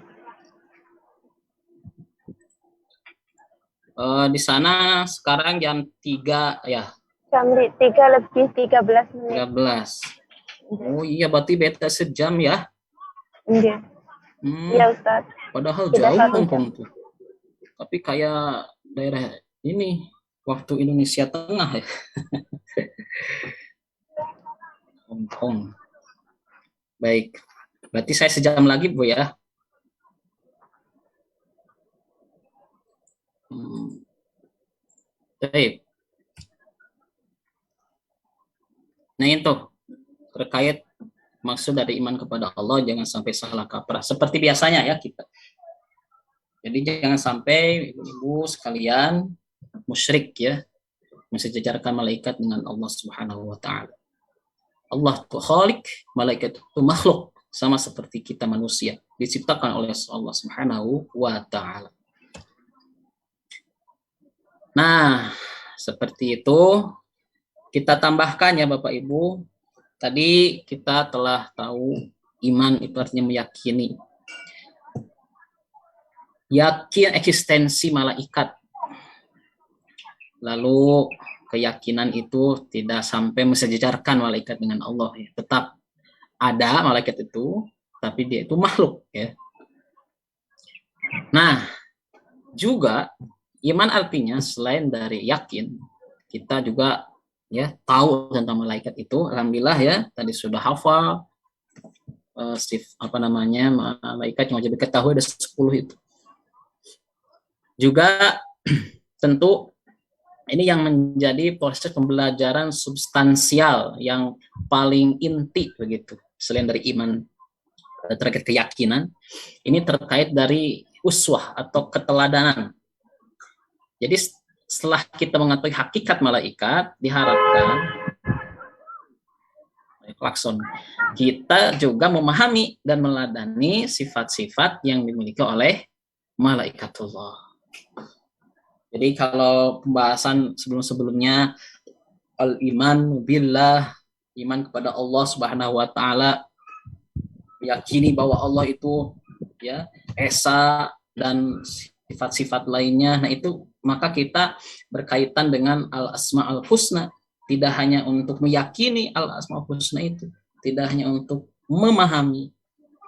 Di sana sekarang jam 3 ya. Jam 3 lebih 13 menit. 13. Oh iya, berarti beda sejam ya? Iya. Iya Ustaz. Padahal Tidak jauh satu Hongkong tuh. Tapi kayak daerah ini waktu Indonesia Tengah ya. Hongkong. Baik. Berarti saya sejam lagi Bu ya. Baik. Nah itu terkait maksud dari iman kepada Allah, jangan sampai salah kaprah. Seperti biasanya ya kita. Jadi jangan sampai ibu-ibu sekalian musyrik ya, mensejajarkan malaikat dengan Allah Subhanahu wa taala. Allah itu khalik, malaikat itu makhluk, sama seperti kita manusia, diciptakan oleh Allah Subhanahu wa taala. Nah, seperti itu kita tambahkan ya Bapak Ibu. Tadi kita telah tahu iman itu artinya meyakini. Yakin eksistensi malaikat. Lalu keyakinan itu tidak sampai mensejajarkan malaikat dengan Allah. Ya. Tetap ada malaikat itu, tapi dia itu makhluk. Ya. Nah, juga iman artinya selain dari yakin, kita juga ya tahu tentang malaikat itu. Alhamdulillah ya, tadi sudah hafal malaikat yang wajib diketahui ada 10 itu. Juga tentu ini yang menjadi proses pembelajaran substansial yang paling inti begitu. Selain dari iman terkait keyakinan, ini terkait dari uswah atau keteladanan. Jadi setelah kita mengetahui hakikat malaikat, diharapkan klakson kita juga memahami dan meladani sifat-sifat yang dimiliki oleh malaikatullah. Jadi kalau pembahasan sebelum-sebelumnya al-iman billah, iman kepada Allah Subhanahu wa taala, yakini bahwa Allah itu ya esa dan sifat-sifat lainnya. Nah, itu maka kita berkaitan dengan al-asmaul husna, tidak hanya untuk meyakini al-asmaul husna itu, tidak hanya untuk memahami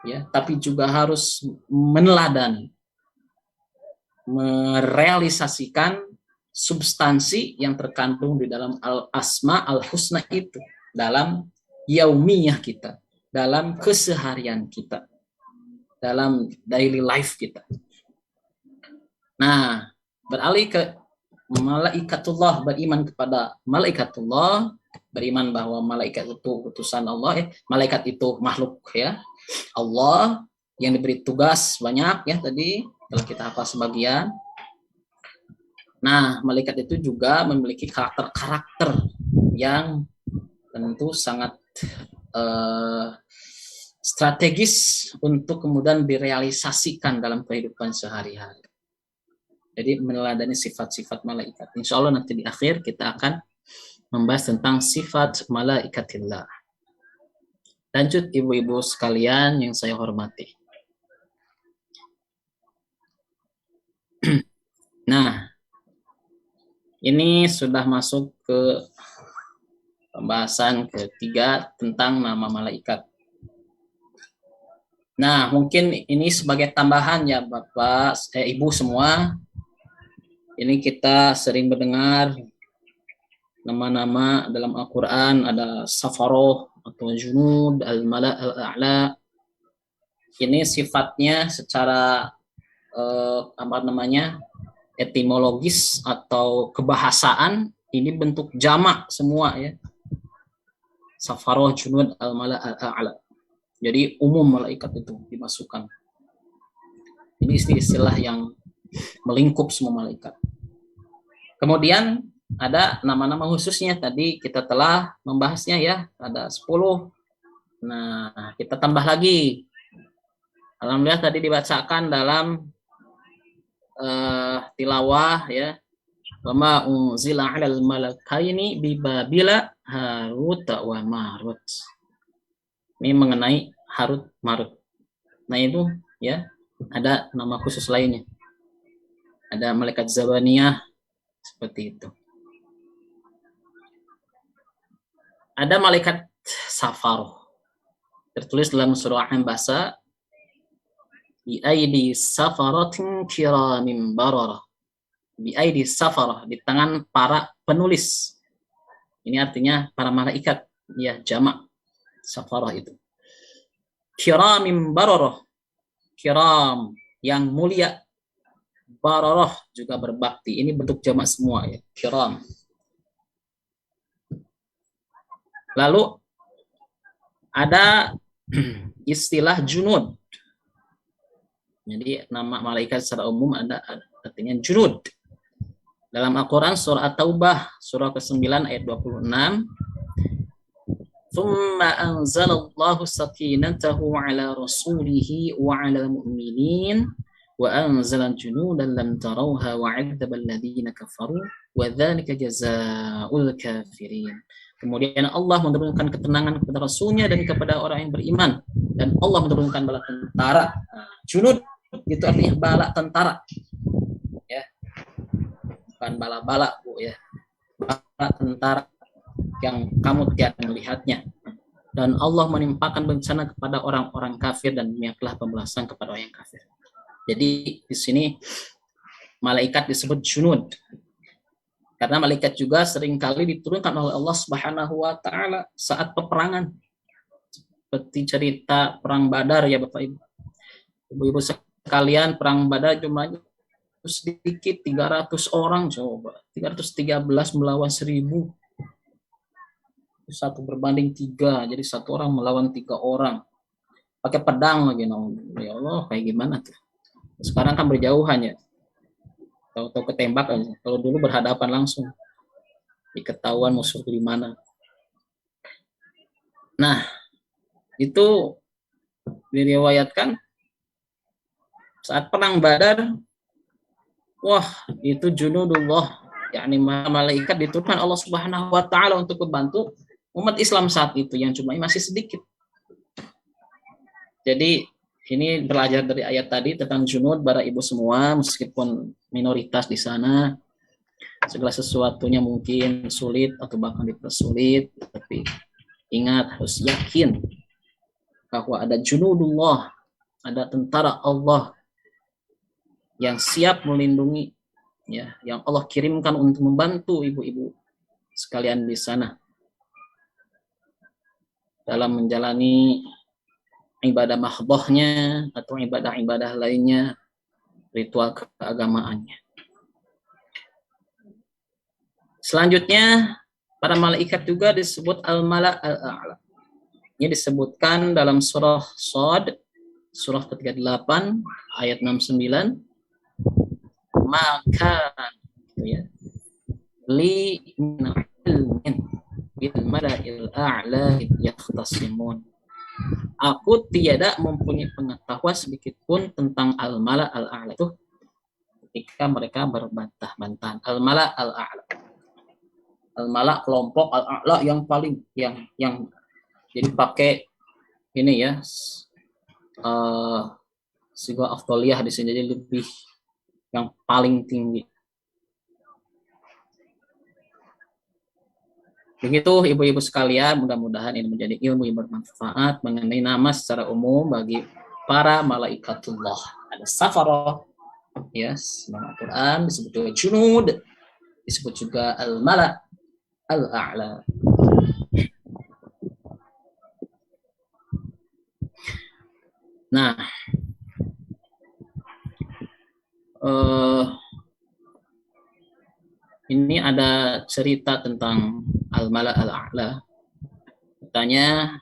ya, tapi juga harus meneladani, merealisasikan substansi yang terkandung di dalam al-asma al-husna itu dalam yaumiyah kita, dalam keseharian kita, dalam daily life kita. Nah, beralih ke malaikatullah, beriman kepada malaikatullah, beriman bahwa malaikat itu utusan Allah, malaikat itu makhluk ya. Allah yang diberi tugas banyak ya tadi telah kita hafal sebagian. Nah, malaikat itu juga memiliki karakter-karakter yang tentu sangat strategis untuk kemudian direalisasikan dalam kehidupan sehari-hari. Jadi meneladani sifat-sifat malaikat. Insya Allah nanti di akhir kita akan membahas tentang sifat malaikatillah. Lanjut ibu-ibu sekalian yang saya hormati. Nah, ini sudah masuk ke pembahasan ketiga tentang nama malaikat. Nah, mungkin ini sebagai tambahan ya Bapak, Ibu semua. Ini kita sering mendengar nama-nama dalam Al-Quran, ada Safaroh atau Junud, Al-Mala, Al-A'la. Ini sifatnya secara apa namanya, etimologis atau kebahasaan, ini bentuk jamak semua ya. Safaroh, Junud, Al-Mala, Al-A'la. Jadi umum malaikat itu dimasukkan. Ini istilah yang melingkup semua malaikat. Kemudian ada nama-nama khususnya, tadi kita telah membahasnya ya, ada 10. Nah, kita tambah lagi. Alhamdulillah tadi dibacakan dalam tilawah ya. Wa ma unzila 'alal malakaini bi Babila Harut wa Marut. Ini mengenai Harut Marut. Nah, itu ya, ada nama khusus lainnya. Ada malaikat Zabaniyah seperti itu. Ada malaikat Safaroh. Tertulis dalam surah An-Basa, bi aidi safaratin kiramin bararah. Bi aidi safarah, di tangan para penulis. Ini artinya para malaikat, ya, jamak Safarah itu. Kiramin bararah, kiram yang mulia, bararah juga berbakti. Ini bentuk jamak semua ya, kiram. Lalu ada istilah junud. Jadi nama malaikat secara umum ada artinya junud. Dalam Al-Quran surah At-Taubah surah ke-9 ayat 26, ثُمَّ أَنْزَلَ اللَّهُ سَكِينَتَهُ عَلَى رَسُولِهِ وَعَلَى الْمُؤْمِنِينَ وَأَنْزَلَ جُنُودًا لَمْ تَرَوْهَا وَعَذَّبَ الَّذِينَ كَفَرُوا وَذَلِكَ جَزَاءُ الْكَافِرِينَ. Kemudian Allah menurunkan ketenangan kepada Rasulnya dan kepada orang yang beriman, dan Allah menurunkan bala tentara. Junud itu artinya bala tentara, ya, bukan bala-bala Bu ya, bala tentara yang kamu tiada melihatnya. Dan Allah menimpakan bencana kepada orang-orang kafir dan niatlah pembalasan kepada orang yang kafir. Jadi di sini malaikat disebut junud. Karena malaikat juga seringkali diturunkan oleh Allah Subhanahu wa taala saat peperangan. Seperti cerita perang Badar ya Bapak Ibu. Ibu-ibu sekalian, perang Badar jumlahnya sedikit, 300 orang coba. 313 melawan 1000. Satu berbanding 3, jadi satu orang melawan 3 orang. Pakai pedang lagi, ya Allah, kayak gimana tuh? Sekarang kan berjauhan ya. Tahu-tahu ketembak aja. Kalau dulu berhadapan langsung, diketahuan musuh di mana. Nah, itu diriwayatkan saat perang Badar, wah, itu junudullah, yakni malaikat diturunkan Allah Subhanahu wa taala untuk membantu umat Islam saat itu yang jumlahnya masih sedikit. Jadi ini belajar dari ayat tadi tentang junud, para ibu semua, meskipun minoritas di sana, segala sesuatunya mungkin sulit atau bahkan dipersulit, tapi ingat, harus yakin bahwa ada junudullah, ada tentara Allah yang siap melindungi, ya, yang Allah kirimkan untuk membantu ibu-ibu sekalian di sana dalam menjalani ibadah mahdhahnya atau ibadah-ibadah lainnya, ritual keagamaannya. Selanjutnya, para malaikat juga disebut al-mala al-a'la. Ini disebutkan dalam surah Shad, surah ke-38 ayat 69. Maka ya, li min ilmin bil mala'il a'la yakhtasimun. Aku tiada mempunyai pengetahuan sedikit pun tentang al-mala al-a'la itu ketika mereka berbantah-bantahan. Al-mala al-a'la. Al-mala kelompok, al-a'la yang paling yang jadi pakai ini ya, sigah afdhaliyah di sini, jadi lebih yang paling tinggi. Begitu ibu-ibu sekalian, mudah-mudahan ini menjadi ilmu yang bermanfaat mengenai nama secara umum bagi para malaikatullah. Ada safaroh, ya, dalam Al-Quran disebut juga junud, disebut juga al-mala al-a'la. Nah, ini ada cerita tentang al-mala al-a'la. Katanya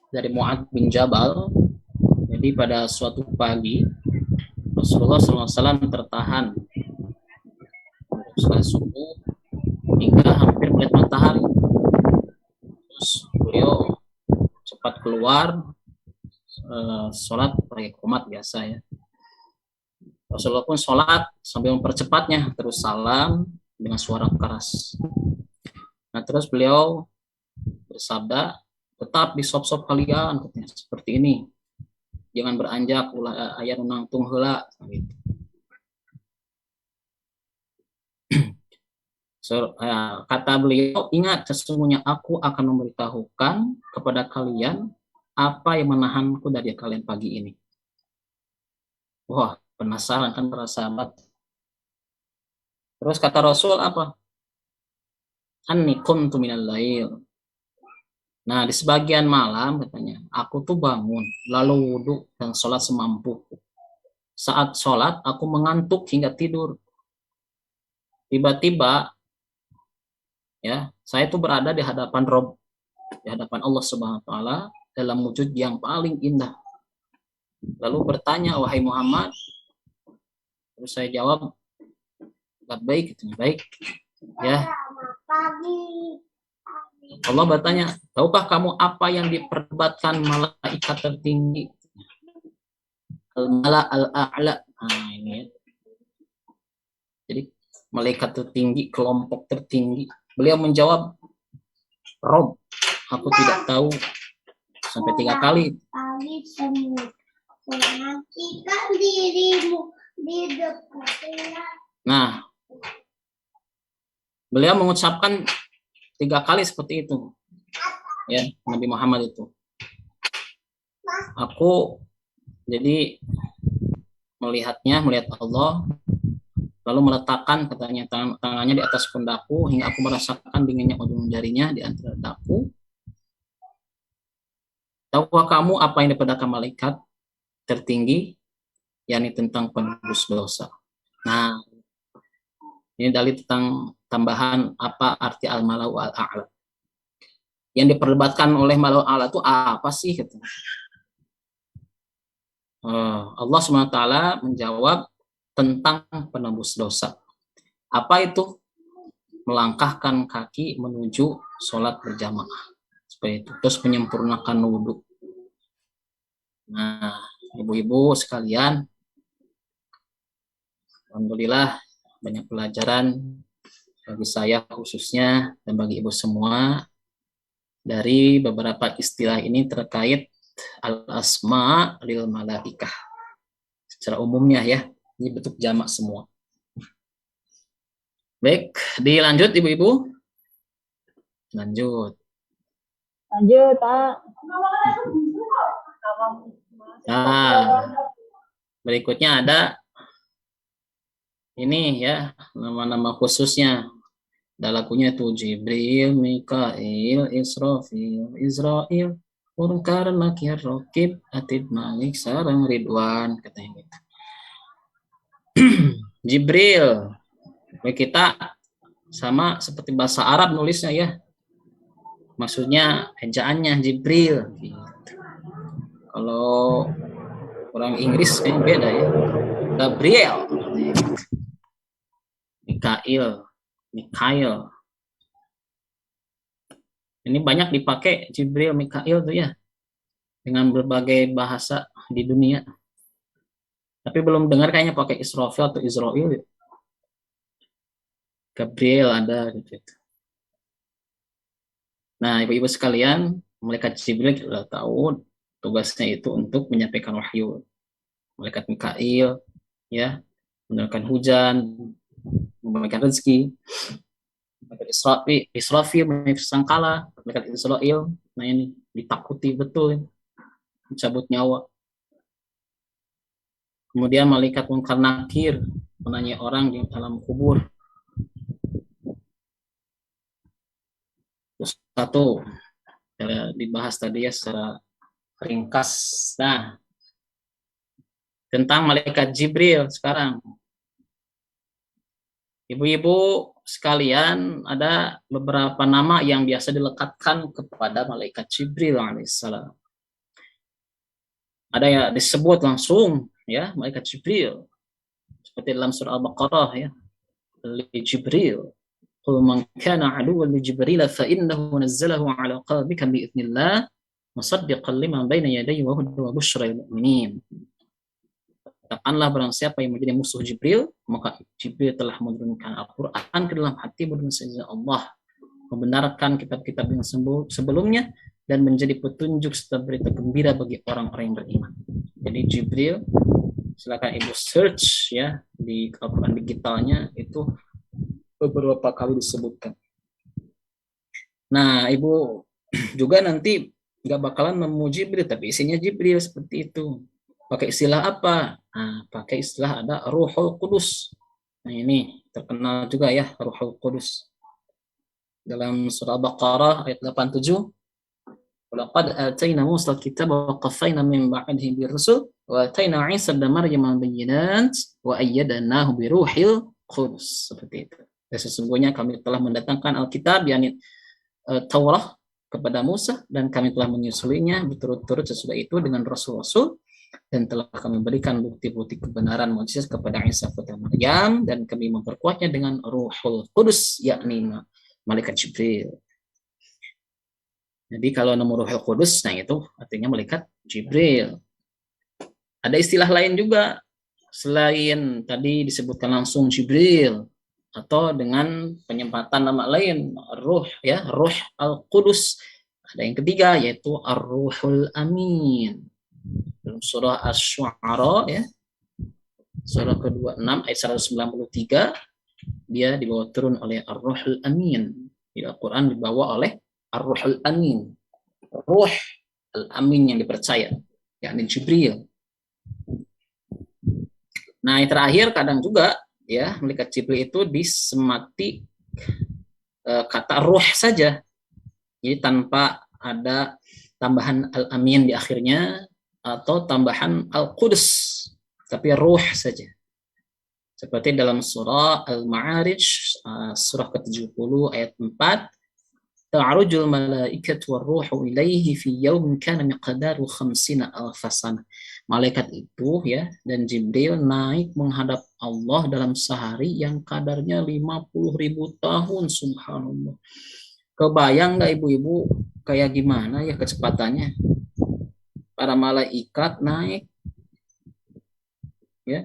dari Mu'adz bin Jabal. Jadi pada suatu pagi Rasulullah SAW tertahan setelah subuh hingga hampir melihat matahari. Terus beliau cepat keluar, sholat pakai qomat biasa ya. Rasulullah pun sholat sambil mempercepatnya, terus salam dengan suara keras. Nah terus beliau bersabda, tetap di sop-sop kalian, katanya, seperti ini. Jangan beranjak, ulah ayat nangtung heula gitu. Kata beliau, ingat sesungguhnya aku akan memberitahukan kepada kalian apa yang menahanku dari kalian pagi ini. Wah, penasaran kan para sahabat. Terus kata Rasul apa? Anni kuntu minal lail. Nah, di sebagian malam katanya, aku tuh bangun, lalu wudhu dan sholat semampuku. Saat sholat, aku mengantuk hingga tidur. Tiba-tiba, ya, saya tuh berada di hadapan Rob, di hadapan Allah Subhanahu Wa Taala dalam wujud yang paling indah. Lalu bertanya, wahai Muhammad. Terus saya jawab, baik, baik, ya. Allah bertanya, tahukah kamu apa yang diperdebatkan malaikat tertinggi? Al-mala al-a'la. Nah, ini ya. Jadi malaikat tertinggi, kelompok tertinggi. Beliau menjawab, Rob, aku tidak tahu. Sampai 3 kali. Nah, beliau mengucapkan 3 kali seperti itu, ya, Nabi Muhammad itu. Aku jadi melihat Allah, lalu meletakkan katanya tangannya di atas pundakku hingga aku merasakan dinginnya ujung jarinya di antara daku. Tahukah kamu apa yang diperdakan malaikat tertinggi, yakni tentang penebus dosa. Nah, ini dalil tentang tambahan apa arti al-malau al-a'la. Yang diperdebatkan oleh malau a'la itu apa sih? Gitu. Allah SWT menjawab tentang penebus dosa. Apa itu? Melangkahkan kaki menuju sholat berjamaah. Seperti itu. Terus menyempurnakan wudhu. Nah, ibu-ibu sekalian, alhamdulillah banyak pelajaran bagi saya khususnya dan bagi ibu semua dari beberapa istilah ini terkait al-asma lil malaikah. Secara umumnya ya, ini bentuk jamak semua. Baik, dilanjut ibu-ibu. Lanjut, Pak. Nah, berikutnya ada ini ya, nama-nama khususnya. Ada lagunya itu Jibril, Mikail, Israfil, Israel, Munkar, Nakir, Rokib, Atid, Malik, Sarang, Ridwan, katanya gitu. Jibril, kita sama seperti bahasa Arab nulisnya ya. Maksudnya ejaannya Jibril. Gitu. Kalau orang Inggris kayaknya beda ya. Gabriel, Mikail. Ini banyak dipakai Jibril, Mikail tuh ya, dengan berbagai bahasa di dunia. Tapi belum dengar kayaknya pakai Israfil atau Israel. Gabriel ada gitu. Nah, ibu-ibu sekalian, malaikat Jibril kita sudah tahu tugasnya itu untuk menyampaikan wahyu. Malaikat Mikail, ya, menurunkan hujan, memberikan rezeki. Malaikat Israfil menifas sangkala, malaikat Israel, nah ini ditakuti betul, mencabut nyawa. Kemudian malaikat Munkar Nakir menanya orang di alam kubur. Terus satu dibahas tadi ya secara ringkas. Nah, tentang malaikat Jibril sekarang. Ibu-ibu sekalian, ada beberapa nama yang biasa dilekatkan kepada malaikat Jibril alaihissalam. Ada yang disebut langsung ya malaikat Jibril seperti dalam surah Al-Baqarah ya. Li Jibril qul man kana aduwwan li Jibril fa innahu nazzalahu ala qalbika bi idznillah musaddiqan lima baina yadayhi wa hudan wa busyra lil mu'minin. Katakanlah barang siapa yang menjadi musuh Jibril, maka Jibril telah menurunkan Al-Quran ke dalam hatimu dengan seizin Allah, membenarkan kitab-kitab yang sebelumnya dan menjadi petunjuk serta berita gembira bagi orang-orang yang beriman. Jadi Jibril, silakan ibu search ya di Al-Quran digitalnya, itu beberapa kali disebutkan. Nah, ibu juga nanti nggak bakalan nemu Jibril, tapi isinya Jibril seperti itu. Pakai istilah apa? Nah, pakai istilah ada Ruhul Qudus. Nah, ini terkenal juga ya Ruhul Qudus. Dalam surah Al-Baqarah ayat 87, "Walaqad atayna Musa al-kitaba wa qaffayna min ba'dihi bir-rusul wa atayna Isa ibn Maryam al-bayyinat wa ayyadnahu bi Ruhil Qudus." Seperti itu. Dan sesungguhnya kami telah mendatangkan Alkitab yakni Taurat kepada Musa dan kami telah menyusulinya berturut-turut sesudah itu dengan rasul-rasul dan telah kami berikan bukti-bukti kebenaran mukjizat kepada Isa putra Maryam dan kami memperkuatnya dengan Ruhul Qudus yakni malaikat Jibril. Jadi kalau nemu Ruhul Qudus, nah itu artinya malaikat Jibril. Ada istilah lain juga selain tadi disebutkan langsung Jibril atau dengan penyempatan nama lain Ruh ya, Ruh Al-Qudus. Ada yang ketiga yaitu Ar-Ruhul Amin. Dalam surah Asy-Syu'ara ya, surah ke-26 ayat 193, dia dibawa turun oleh Ar-Ruhul Amin. Di Al-Quran dibawa oleh Ar-Ruhul Amin, Ruh Al-Amin yang dipercaya, yakni Jibril. Nah, yang terakhir kadang juga ya malaikat Jibril itu disemati kata ruh saja, jadi tanpa ada tambahan Al-Amin di akhirnya atau tambahan Al-Qudus, tapi ruh saja. Seperti dalam surah Al-Ma'arij, surah ke-70 ayat 4, "Ta'arujul malaikatu war-ruhu ilaihi fi yaumin kana miqdaru 50,000 sanah." Malaikat itu ya dan Jibril naik menghadap Allah dalam sehari yang kadarnya 50.000 tahun, subhanallah. Kebayang nggak ibu-ibu kayak gimana ya kecepatannya? Para malaikat naik ya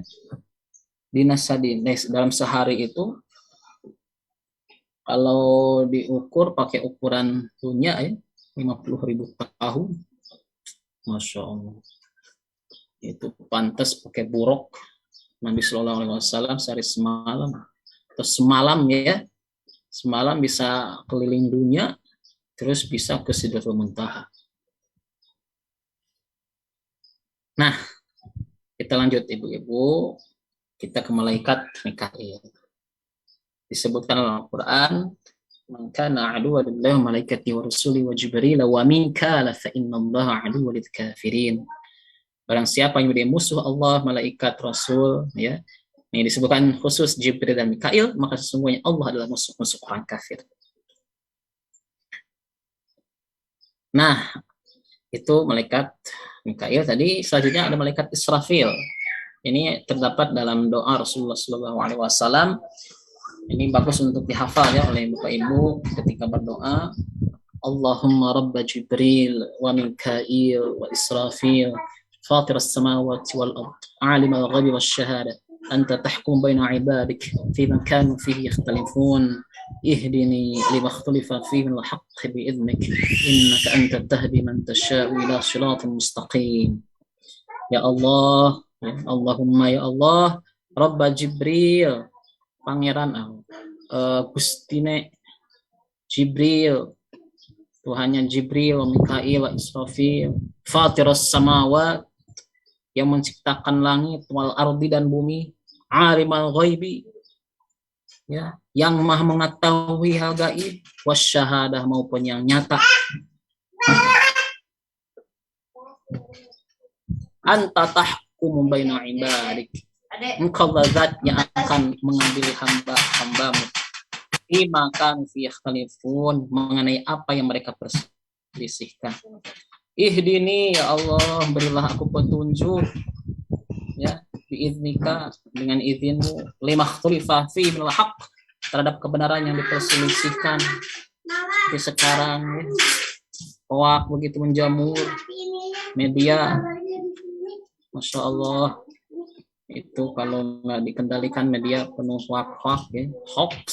dalam sehari itu kalau diukur pakai ukuran dunia ya 50.000 tahun, masya Allah, itu pantas pakai buruk Nabi Shallallahu Alaihi Wasallam sehari semalam atau semalam ya, semalam bisa keliling dunia terus bisa ke Sidratul Muntaha. Nah, kita lanjut ibu-ibu, kita ke malaikat Mikail. Disebutkan dalam Al-Quran, "Man kana aduwwan lillahi wa malaikatihi wa rusuli wa Jibril wa Mikala fa innallaha aduwwul lil kafirin." Barang siapa yang menjadi musuh Allah, malaikat, rasul, ya, ini disebutkan khusus Jibril dan Mikail, maka sesungguhnya Allah adalah musuh-musuh orang kafir. Nah, itu malaikat Mikail. Tadi selanjutnya ada malaikat Israfil. Ini terdapat dalam doa Rasulullah SAW. Ini bagus untuk dihafal ya oleh Bapak Ibu ketika berdoa. Allahumma rabba Jibril wa Mikail wa Israfil fatir as-samawati wal ard alim al-ghaibi wash-shahada anta tahkum baina ibadik fima kanu fihi yakhtalifun ihdini lima ikhtalafa fihi al-haqq bi'idhnik innaka anta tahdi man tasha'u ila siratal mustaqim. Ya Allah, ya Allahumma ya Allah, Rabba Jibril, pangeran Gustine Jibril, Tuhannya Jibril, wa Mikail, wa Israfil, Fatiras samawat, yang menciptakan langit wal ardi dan bumi, alimal ghaibi, ya, yang maha mengetahui hal gaib, wasyahadah maupun yang nyata. Anta tahkumu baina ibadik, engkau zat yang akan mengadili hamba-hambamu, bima kanu fi yakhtalifun, mengenai apa yang mereka perselisihkan. Ihdini ya Allah, berilah aku petunjuk, ya, biiznika, dengan izinmu, lima khulifah fi minal haq, terhadap kebenaran yang diperselisihkan di sekarang, ya. Hoak begitu menjamur media, Masya Allah, itu kalau nggak dikendalikan media penuh hoak, ya, hoax,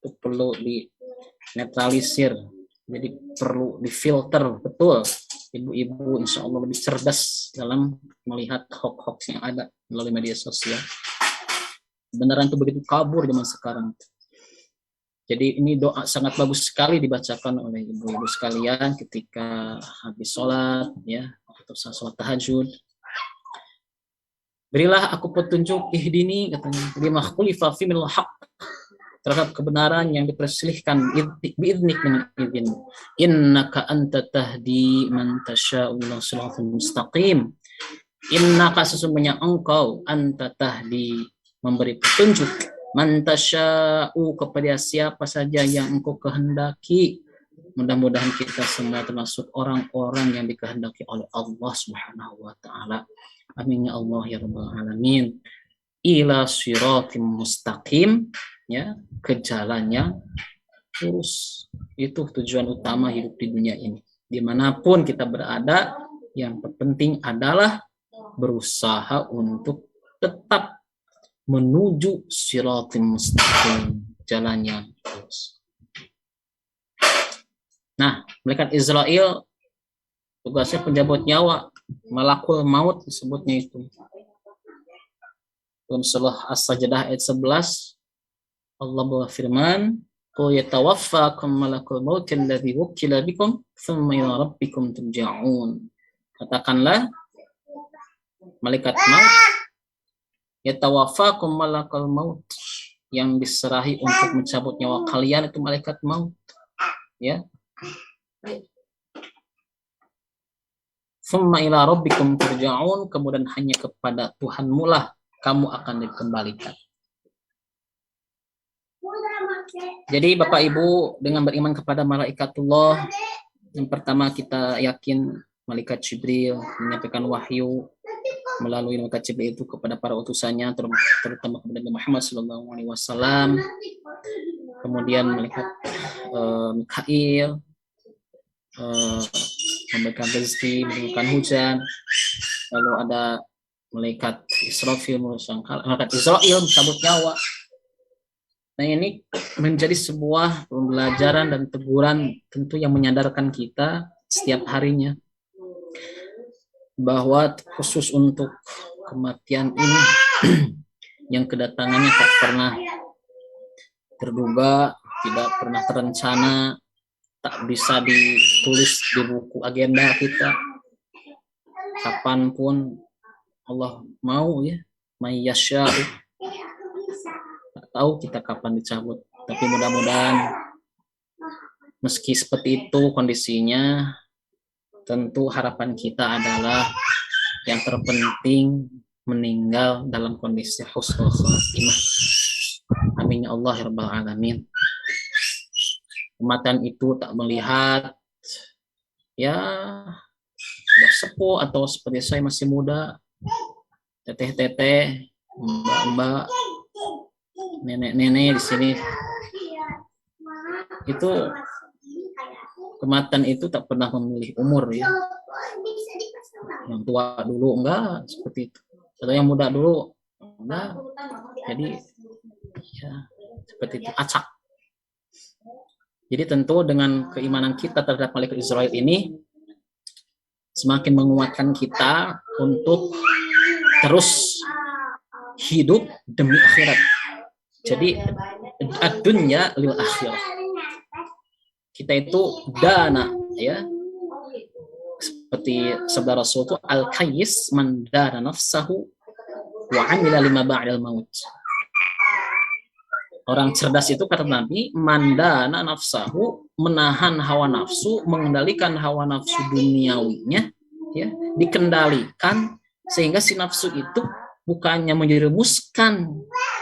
itu perlu dinetralisir, jadi perlu difilter betul. Ibu-ibu insya Allah lebih cerdas dalam melihat hoax yang ada melalui media sosial. Kebenaran itu begitu kabur zaman sekarang. Jadi ini doa sangat bagus sekali dibacakan oleh ibu-ibu sekalian ketika habis sholat, ya, atau sholat tahajud. Berilah aku petunjuk, ihdini, katanya, lima khulifa fi minal haq, terhadap kebenaran yang diperselisihkan, biiznik, dengan izin. Innaka anta tahdi man tasya'u ila shiratal mustaqim. Innaka, sesungguhnya engkau, anta tahdi, memberi petunjuk, man tasya'u, kepada siapa saja yang engkau kehendaki. Mudah-mudahan kita semua termasuk orang-orang yang dikehendaki oleh Allah Subhanahu wa taala. Amin ya Allah ya rabbal alamin. Ila shiratim mustaqim, ya, ke jalan yang lurus. Itu tujuan utama hidup di dunia ini. Dimanapun kita berada, yang terpenting adalah berusaha untuk tetap menuju shiratim mustaqim, jalan yang lurus. Nah, malaikat Israel tugasnya penjabut nyawa, malakul maut disebutnya itu. Dalam surah As-Sajdah ayat 11, Allah berfirman, "Qul yatawaffakum malakul maut alladzi wukkila bikum, tsumma ila rabbikum turja'un." Katakanlah, malaikat maut, yatawaffakum malakul maut, yang diserahi untuk mencabut nyawa kalian itu malaikat maut, ya. Tsumma ila rabbikum turja'un, kemudian hanya kepada Tuhanmu lah kamu akan dikembalikan. Jadi Bapak Ibu, dengan beriman kepada malaikatullah, yang pertama kita yakin malaikat Jibril menyampaikan wahyu melalui malaikat Jibril itu kepada para utusannya, terutama kepada Nabi Muhammad SAW. Kemudian malaikat Mikail memberikan rezeki, memberikan hujan. Lalu ada malaikat Israfil, malaikat Israel mencabut nyawa. Nah, ini menjadi sebuah pembelajaran dan teguran tentu yang menyadarkan kita setiap harinya bahwa khusus untuk kematian ini yang kedatangannya tak pernah terduga, tidak pernah terencana, tak bisa ditulis di buku agenda kita. Kapanpun Allah mau, ya, may yasha'u. Tak tahu kita kapan dicabut, tapi mudah-mudahan meski seperti itu kondisinya, tentu harapan kita adalah yang terpenting meninggal dalam kondisi husnul khatimah. Amin ya Allah ya rabbal alamin. Kematian itu tak melihat, ya, sudah sepuh atau seperti saya masih muda, teteh-teteh, mbak-mbak, nenek-nenek di sini. Itu kematian itu tak pernah memilih umur, ya. Yang tua dulu enggak seperti itu, atau yang muda dulu enggak. Jadi ya seperti itu, acak. Jadi tentu dengan keimanan kita terhadap malaikat Israel ini semakin menguatkan kita untuk terus hidup demi akhirat. Jadi ad-dunya lil akhirah. Kita itu dana, ya, seperti sabda Rasul itu al-kayyis man dara nafsahu wa amila lima ba'dal maut. Orang cerdas itu kata Nabi, mandana nafsahu, menahan hawa nafsu, mengendalikan hawa nafsu duniawinya, ya, dikendalikan sehingga si nafsu itu bukannya menjerumuskan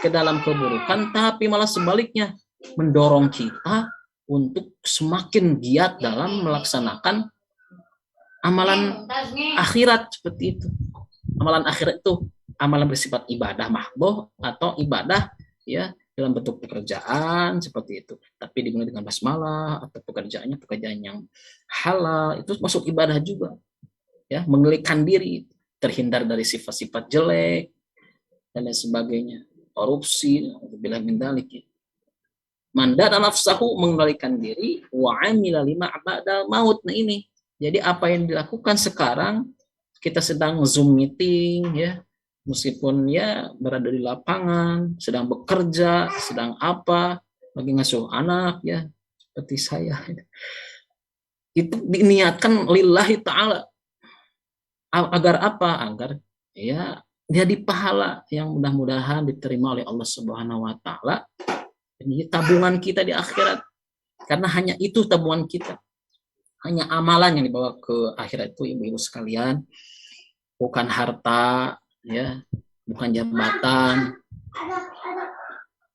ke dalam keburukan, tapi malah sebaliknya mendorong kita untuk semakin giat dalam melaksanakan amalan akhirat seperti itu. Amalan akhirat itu amalan bersifat ibadah mahdoh atau ibadah ya dalam bentuk pekerjaan seperti itu, tapi dimulai dengan basmalah atau pekerjaan yang halal, itu masuk ibadah juga, ya, mengelakkan diri, terhindar dari sifat-sifat jelek dan lain sebagainya, korupsi, bila mendalik, ya. Mandana nafsahu, mengendalikan diri, wa amila lima ba'dal maut. Nah ini, jadi apa yang dilakukan sekarang, kita sedang Zoom meeting, ya, meskipun ya berada di lapangan, sedang bekerja, sedang apa, lagi ngasuh anak, ya, seperti saya. Itu diniatkan lillahi ta'ala. Agar apa? Agar ya jadi pahala yang mudah-mudahan diterima oleh Allah Subhanahu wa taala. Ini tabungan kita di akhirat. Karena hanya itu tabungan kita. Hanya amalan yang dibawa ke akhirat itu, ibu-ibu sekalian. Bukan harta, ya, bukan jabatan,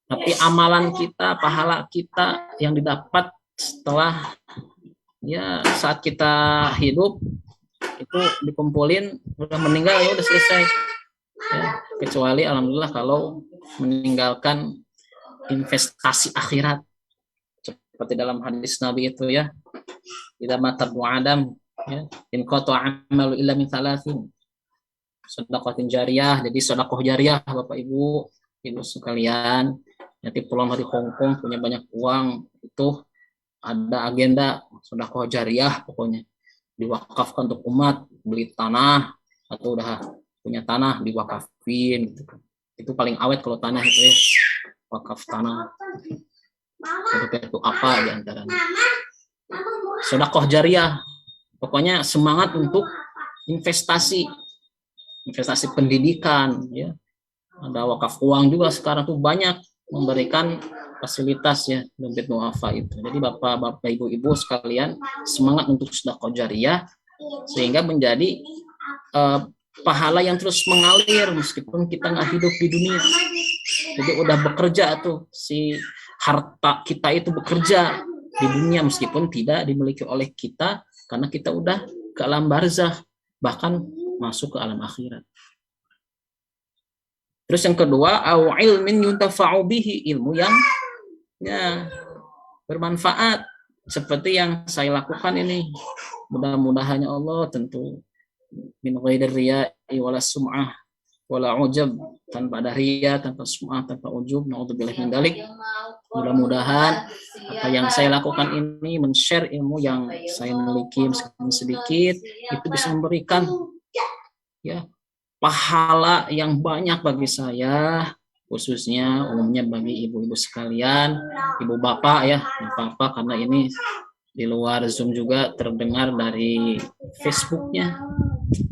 tapi amalan kita, pahala kita yang didapat setelah ya saat kita hidup itu dikumpulin, udah meninggal ya udah selesai, ya, kecuali alhamdulillah kalau meninggalkan investasi akhirat seperti dalam hadis Nabi itu, ya, idza mata Adam, ya, in qata amalu illa min thalathin, sedekah jariyah. Jadi sedekah jariyah Bapak Ibu sekalian, nanti pulang dari Hong Kong punya banyak uang, itu ada agenda sedekah jariyah, pokoknya diwakafkan untuk umat, beli tanah atau udah punya tanah diwakafin gitu. Itu paling awet kalau tanah itu, ya, wakaf tanah. Itu apa di antaranya? Sedekah jariyah. Pokoknya semangat untuk investasi pendidikan, ya. Ada wakaf uang juga sekarang tuh banyak memberikan fasilitas, ya, dompet muafa itu. Jadi bapak-bapak, ibu-ibu sekalian, semangat untuk sedekah jariyah sehingga menjadi pahala yang terus mengalir meskipun kita nggak hidup di dunia. Jadi udah bekerja tuh, si harta kita itu bekerja di dunia meskipun tidak dimiliki oleh kita karena kita udah ke alam barzakh, bahkan masuk ke alam akhirat. Terus yang kedua, au ilmin yuntafa'u bihi, ilmu yang ya bermanfaat seperti yang saya lakukan ini. Mudah-mudahan ya Allah, tentu min ghairi riya'i wala sum'ah wala ujub, tanpa ada riya, tanpa sum'ah, tanpa ujub, naudzubillah min dzalik. Mudah-mudahan apa yang saya lakukan ini, men-share ilmu yang saya miliki meskipun sedikit, itu bisa memberikan, ya, pahala yang banyak bagi saya, khususnya umumnya bagi ibu-ibu sekalian, ibu bapak, ya, bapak, karena ini di luar Zoom juga terdengar dari Facebooknya,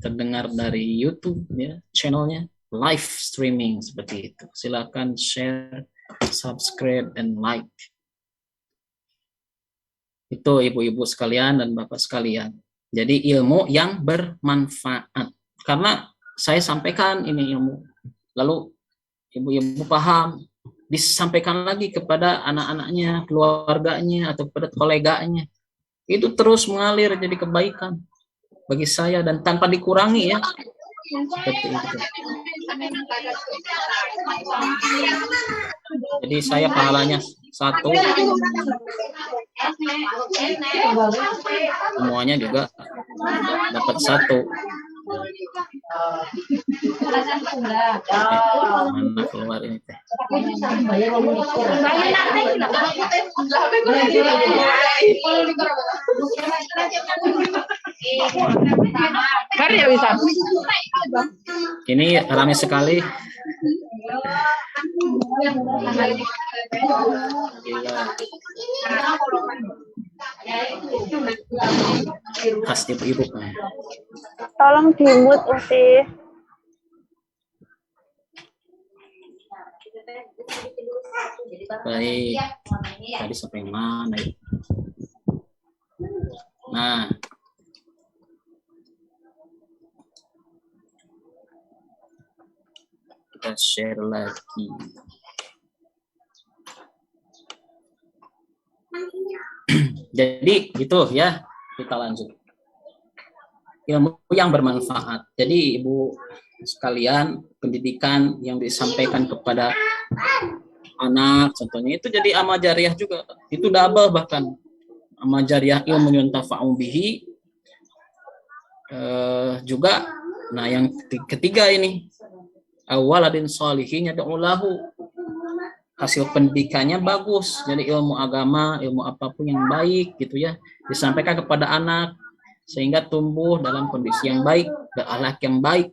terdengar dari YouTube, ya, channelnya live streaming seperti itu. Silakan share, subscribe, and like. Itu ibu-ibu sekalian dan bapak sekalian. Jadi ilmu yang bermanfaat. Karena saya sampaikan ini ilmu, lalu ibu-ibu paham, disampaikan lagi kepada anak-anaknya, keluarganya, atau kepada koleganya. Itu terus mengalir jadi kebaikan bagi saya dan tanpa dikurangi, ya. Seperti itu. Jadi saya pahalanya 1, semuanya juga dapat 1. Mana keluar ini teh? Ini ramai sekali. Gila. Khas ibu-ibu. Tolong di-mute, Uti. Baik. Tadi sampai mana ya? Nah. Kita share lagi. Jadi gitu ya, kita lanjut. Ilmu yang bermanfaat. Jadi ibu sekalian, pendidikan yang disampaikan kepada anak contohnya itu jadi amal jariah juga. Itu double bahkan. Amal jariah ilmu yuntafa'u bihi juga. Nah, yang ketiga ini awaladin sholihin yad'ulahu. Hasil pendidikannya bagus, jadi ilmu agama, ilmu apapun yang baik gitu ya, disampaikan kepada anak sehingga tumbuh dalam kondisi yang baik, berakhlak yang baik,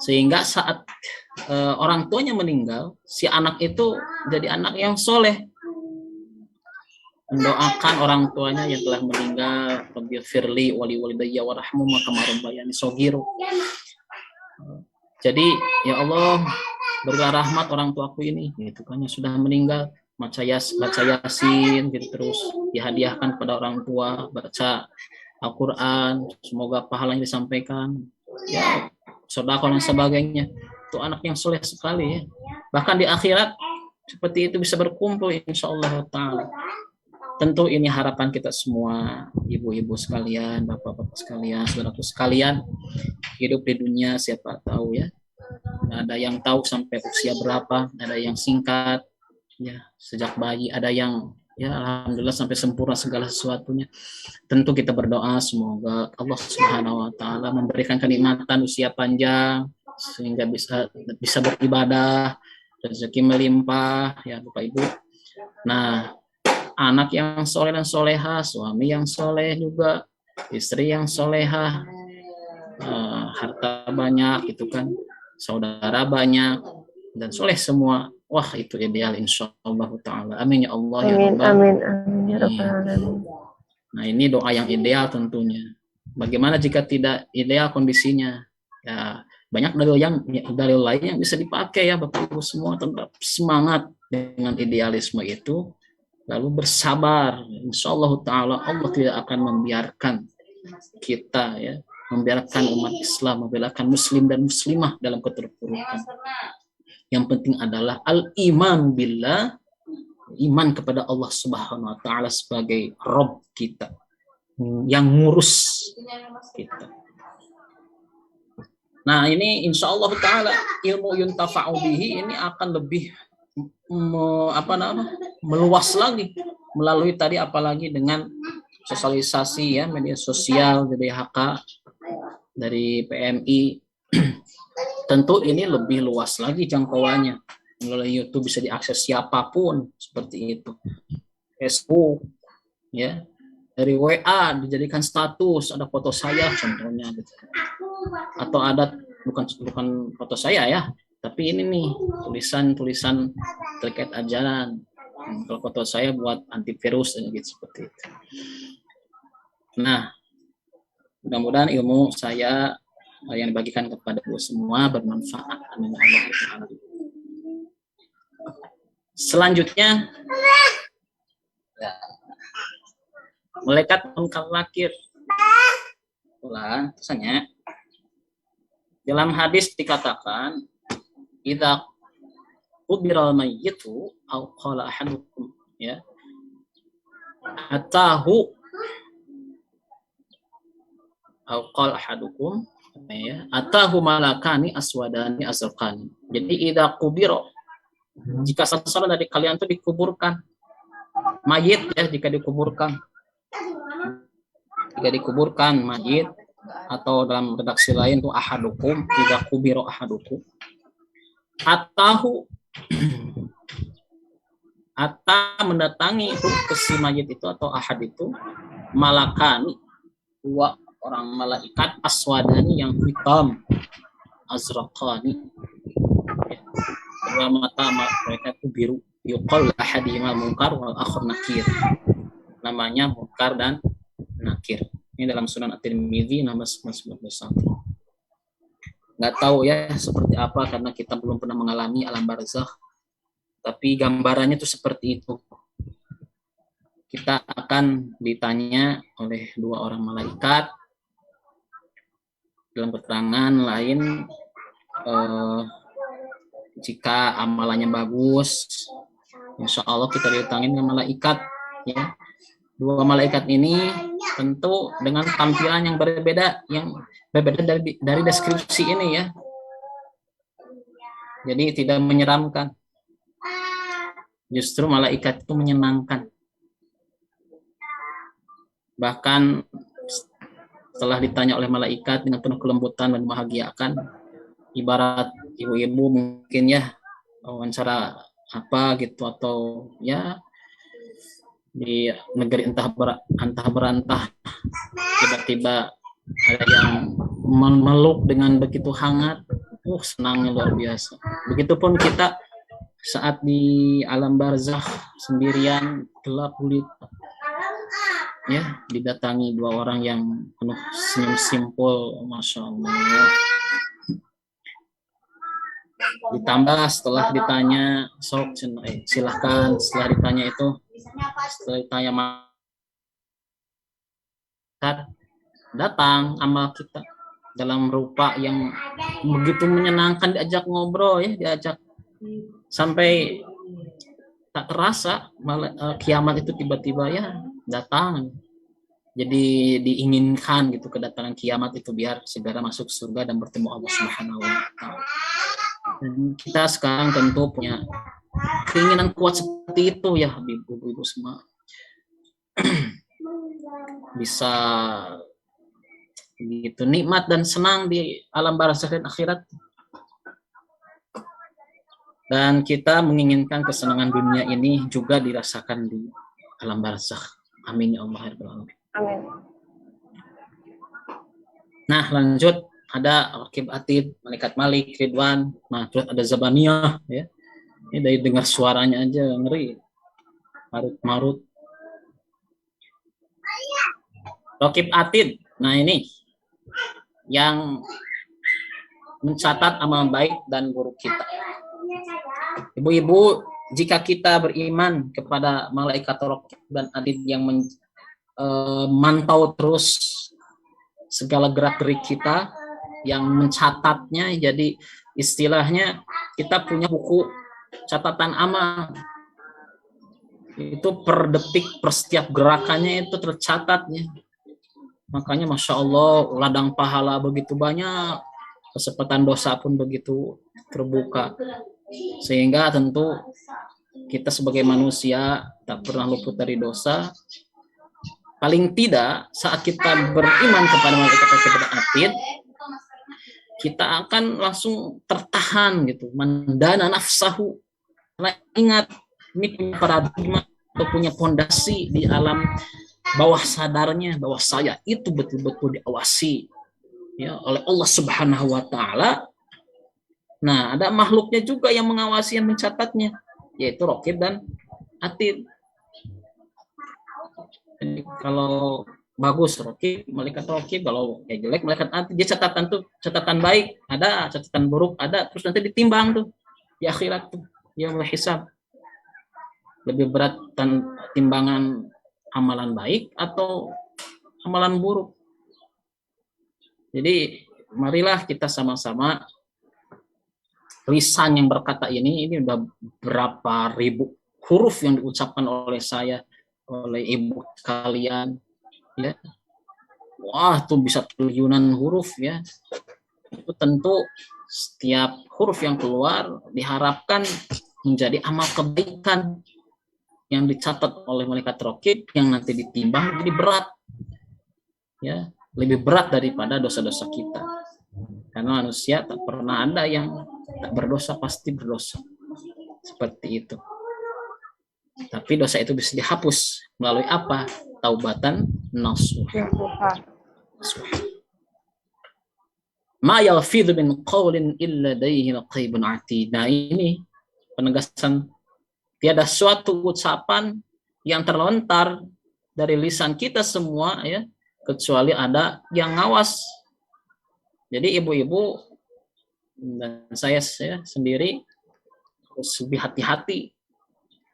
sehingga saat orang tuanya meninggal, si anak itu jadi anak yang soleh, mendoakan orang tuanya yang telah meninggal, Rabbighfirli wali walidayya warhamhuma kama rabbayani shaghira. Jadi ya Allah, berilah rahmat orang tuaku ini, gitu kan, yang sudah meninggal, baca yasin, gitu, terus dihadiahkan pada orang tua, baca Al-Quran, semoga pahala yang disampaikan, ya, sedekah dan sebagainya. Itu anak yang soleh sekali ya. Bahkan di akhirat seperti itu bisa berkumpul insyaallah ta'ala. Tentu ini harapan kita semua, ibu-ibu sekalian, bapak-bapak sekalian, saudaraku sekalian, hidup di dunia siapa tahu ya. Ada yang tahu sampai usia berapa, ada yang singkat, ya sejak bayi, ada yang ya alhamdulillah sampai sempurna segala sesuatunya. Tentu kita berdoa semoga Allah Subhanahu Wa Taala memberikan kenikmatan usia panjang sehingga bisa beribadah, rezeki melimpah, ya Bapak Ibu. Nah, anak yang soleh dan soleha, suami yang soleh juga, istri yang soleha, harta banyak gitu kan, saudara banyak dan soleh semua. Wah, itu ideal insyaallah ta'ala. Amin ya Allah ya Rabbal. Amin ya Rabbal alamin. Nah, ini doa yang ideal tentunya. Bagaimana jika tidak ideal kondisinya? Ya, banyak dalil lain yang bisa dipakai ya Bapak Ibu semua. Tetap semangat dengan idealisme itu, lalu bersabar. Insyaallah ta'ala Allah tidak akan membiarkan kita ya, membiarkan umat Islam, membiarkan muslim dan muslimah dalam keterpurukan. Yang penting adalah al-iman billah, iman kepada Allah Subhanahu Wa Taala sebagai Rabb kita, yang ngurus kita. Nah, ini insyaallah ta'ala ilmu yuntafa'u bihi ini akan lebih meluas lagi melalui tadi, apalagi dengan sosialisasi ya, media sosial dari HK, dari PMI. Tentu ini lebih luas lagi jangkauannya. Melalui YouTube bisa diakses siapapun seperti itu. Facebook ya, dari WA dijadikan status, ada foto saya contohnya gitu. Atau ada bukan foto saya ya, tapi ini nih tulisan terkait ajaran. Kalau foto saya buat antivirus gitu seperti itu. Nah, mudah-mudahan ilmu saya yang dibagikan kepada ibu semua bermanfaat. Amin. Selanjutnya, ya, malaikat munkar nakir. Tulisannya dalam hadis dikatakan, idza qubiral mayyitu aw qala ahadukum ya atahu aw qala ahadukum ya atahu malakani aswadani azraqani. Jadi idza qubira, jika seseorang dari kalian itu dikuburkan, mayit ya, jika dikuburkan mayit, atau dalam redaksi lain itu ahadukum, idza qubira ahadukum, atahu mendatangi itu si mayit itu atau ahad itu, malakani, dua orang malaikat, aswadani yang hitam, azraqani dua mata mereka itu biru, yuqal ahadihima munkar wal akhar nakir. namanya munkar dan nakir. Ini dalam Sunan At-Tirmidzi nomor 991. Nggak tahu ya seperti apa karena kita belum pernah mengalami alam barzakh. Tapi gambarannya itu seperti itu. Kita akan ditanya oleh dua orang malaikat. Dalam keterangan lain, jika amalannya bagus, insya Allah kita ditangin dengan malaikat. Ya. Dua malaikat ini tentu dengan tampilan yang berbeda dari deskripsi ini ya. Jadi tidak menyeramkan. Justru malaikat itu menyenangkan. Bahkan setelah ditanya oleh malaikat dengan penuh kelembutan dan membahagiakan, ibarat ibu-ibu mungkin ya wawancara apa gitu atau ya di negeri entah berantah tiba-tiba ada yang memeluk dengan begitu hangat, senangnya luar biasa. Begitupun kita saat di alam barzakh sendirian gelap gulita, ya didatangi dua orang yang penuh senyum simpul, masya Allah. Ditambah setelah ditanya, sok silahkan setelah ditanya itu, setelah ditanya datang amal kita dalam rupa yang begitu menyenangkan, diajak ngobrol ya, diajak sampai tak terasa kiamat itu tiba-tiba ya datang. Jadi diinginkan gitu kedatangan kiamat itu biar segera masuk surga dan bertemu Allah Subhanahu wa taala. Dan kita sekarang tentu punya keinginan kuat seperti itu ya, ibu-ibu semua. Bisa gitu nikmat dan senang di alam barzakh dan akhirat. Dan kita menginginkan kesenangan dunia ini juga dirasakan di alam barzakh. Amin ya Allah ya Rabbal alamin. Amin. Nah, lanjut ada Raqib Atid, Malaikat Malik, Ridwan, nah terus ada Zabaniyah ya. Ini dari dengar suaranya aja ngeri. Marut-marut. Raqib Atid. Nah, ini yang mencatat amal baik dan buruk kita. Ibu-ibu, jika kita beriman kepada malaikat Raqib dan Atid yang mantau terus segala gerak-gerik kita, yang mencatatnya, jadi istilahnya kita punya buku catatan amal. Itu per detik, per setiap gerakannya itu tercatatnya. Makanya Masya Allah, ladang pahala begitu banyak, kesempatan dosa pun begitu terbuka. Sehingga tentu kita sebagai manusia tak pernah luput dari dosa. Paling tidak saat kita beriman kepada malaikat kepada Atid, kita akan langsung tertahan gitu, mendana nafsahu. Nah, ingat ini punya paradigma atau punya fondasi di alam bawah sadarnya bahwa saya itu betul-betul diawasi ya oleh Allah Subhanahu wa taala. Nah, ada makhluknya juga yang mengawasi, yang mencatatnya, yaitu Raqib dan Atid. Jadi, kalau bagus Raqib, malaikat Raqib, kalau jelek malaikat Atid. Dia catatan tuh, catatan baik ada, catatan buruk ada, terus nanti ditimbang tuh di akhirat tuh, yang hisab. Lebih berat timbangan amalan baik atau amalan buruk. Jadi marilah kita sama-sama, lisan yang berkata ini udah berapa ribu huruf yang diucapkan oleh saya, oleh ibu sekalian ya. Wah, tuh bisa triliunan huruf ya. Itu tentu setiap huruf yang keluar diharapkan menjadi amal kebaikan yang dicatat oleh malaikat Raqib, yang nanti ditimbang jadi berat ya, lebih berat daripada dosa-dosa kita. Karena manusia tak pernah ada yang tak berdosa, pasti berdosa. Seperti itu. Tapi dosa itu bisa dihapus melalui apa? Taubatan nasuha. Ma yalfidhu min qawlin illa ladayhi raqibun atid. Nah, ini penegasan tiada suatu ucapan yang terlontar dari lisan kita semua ya, kecuali ada yang ngawas. Jadi ibu-ibu dan saya sendiri harus lebih hati-hati.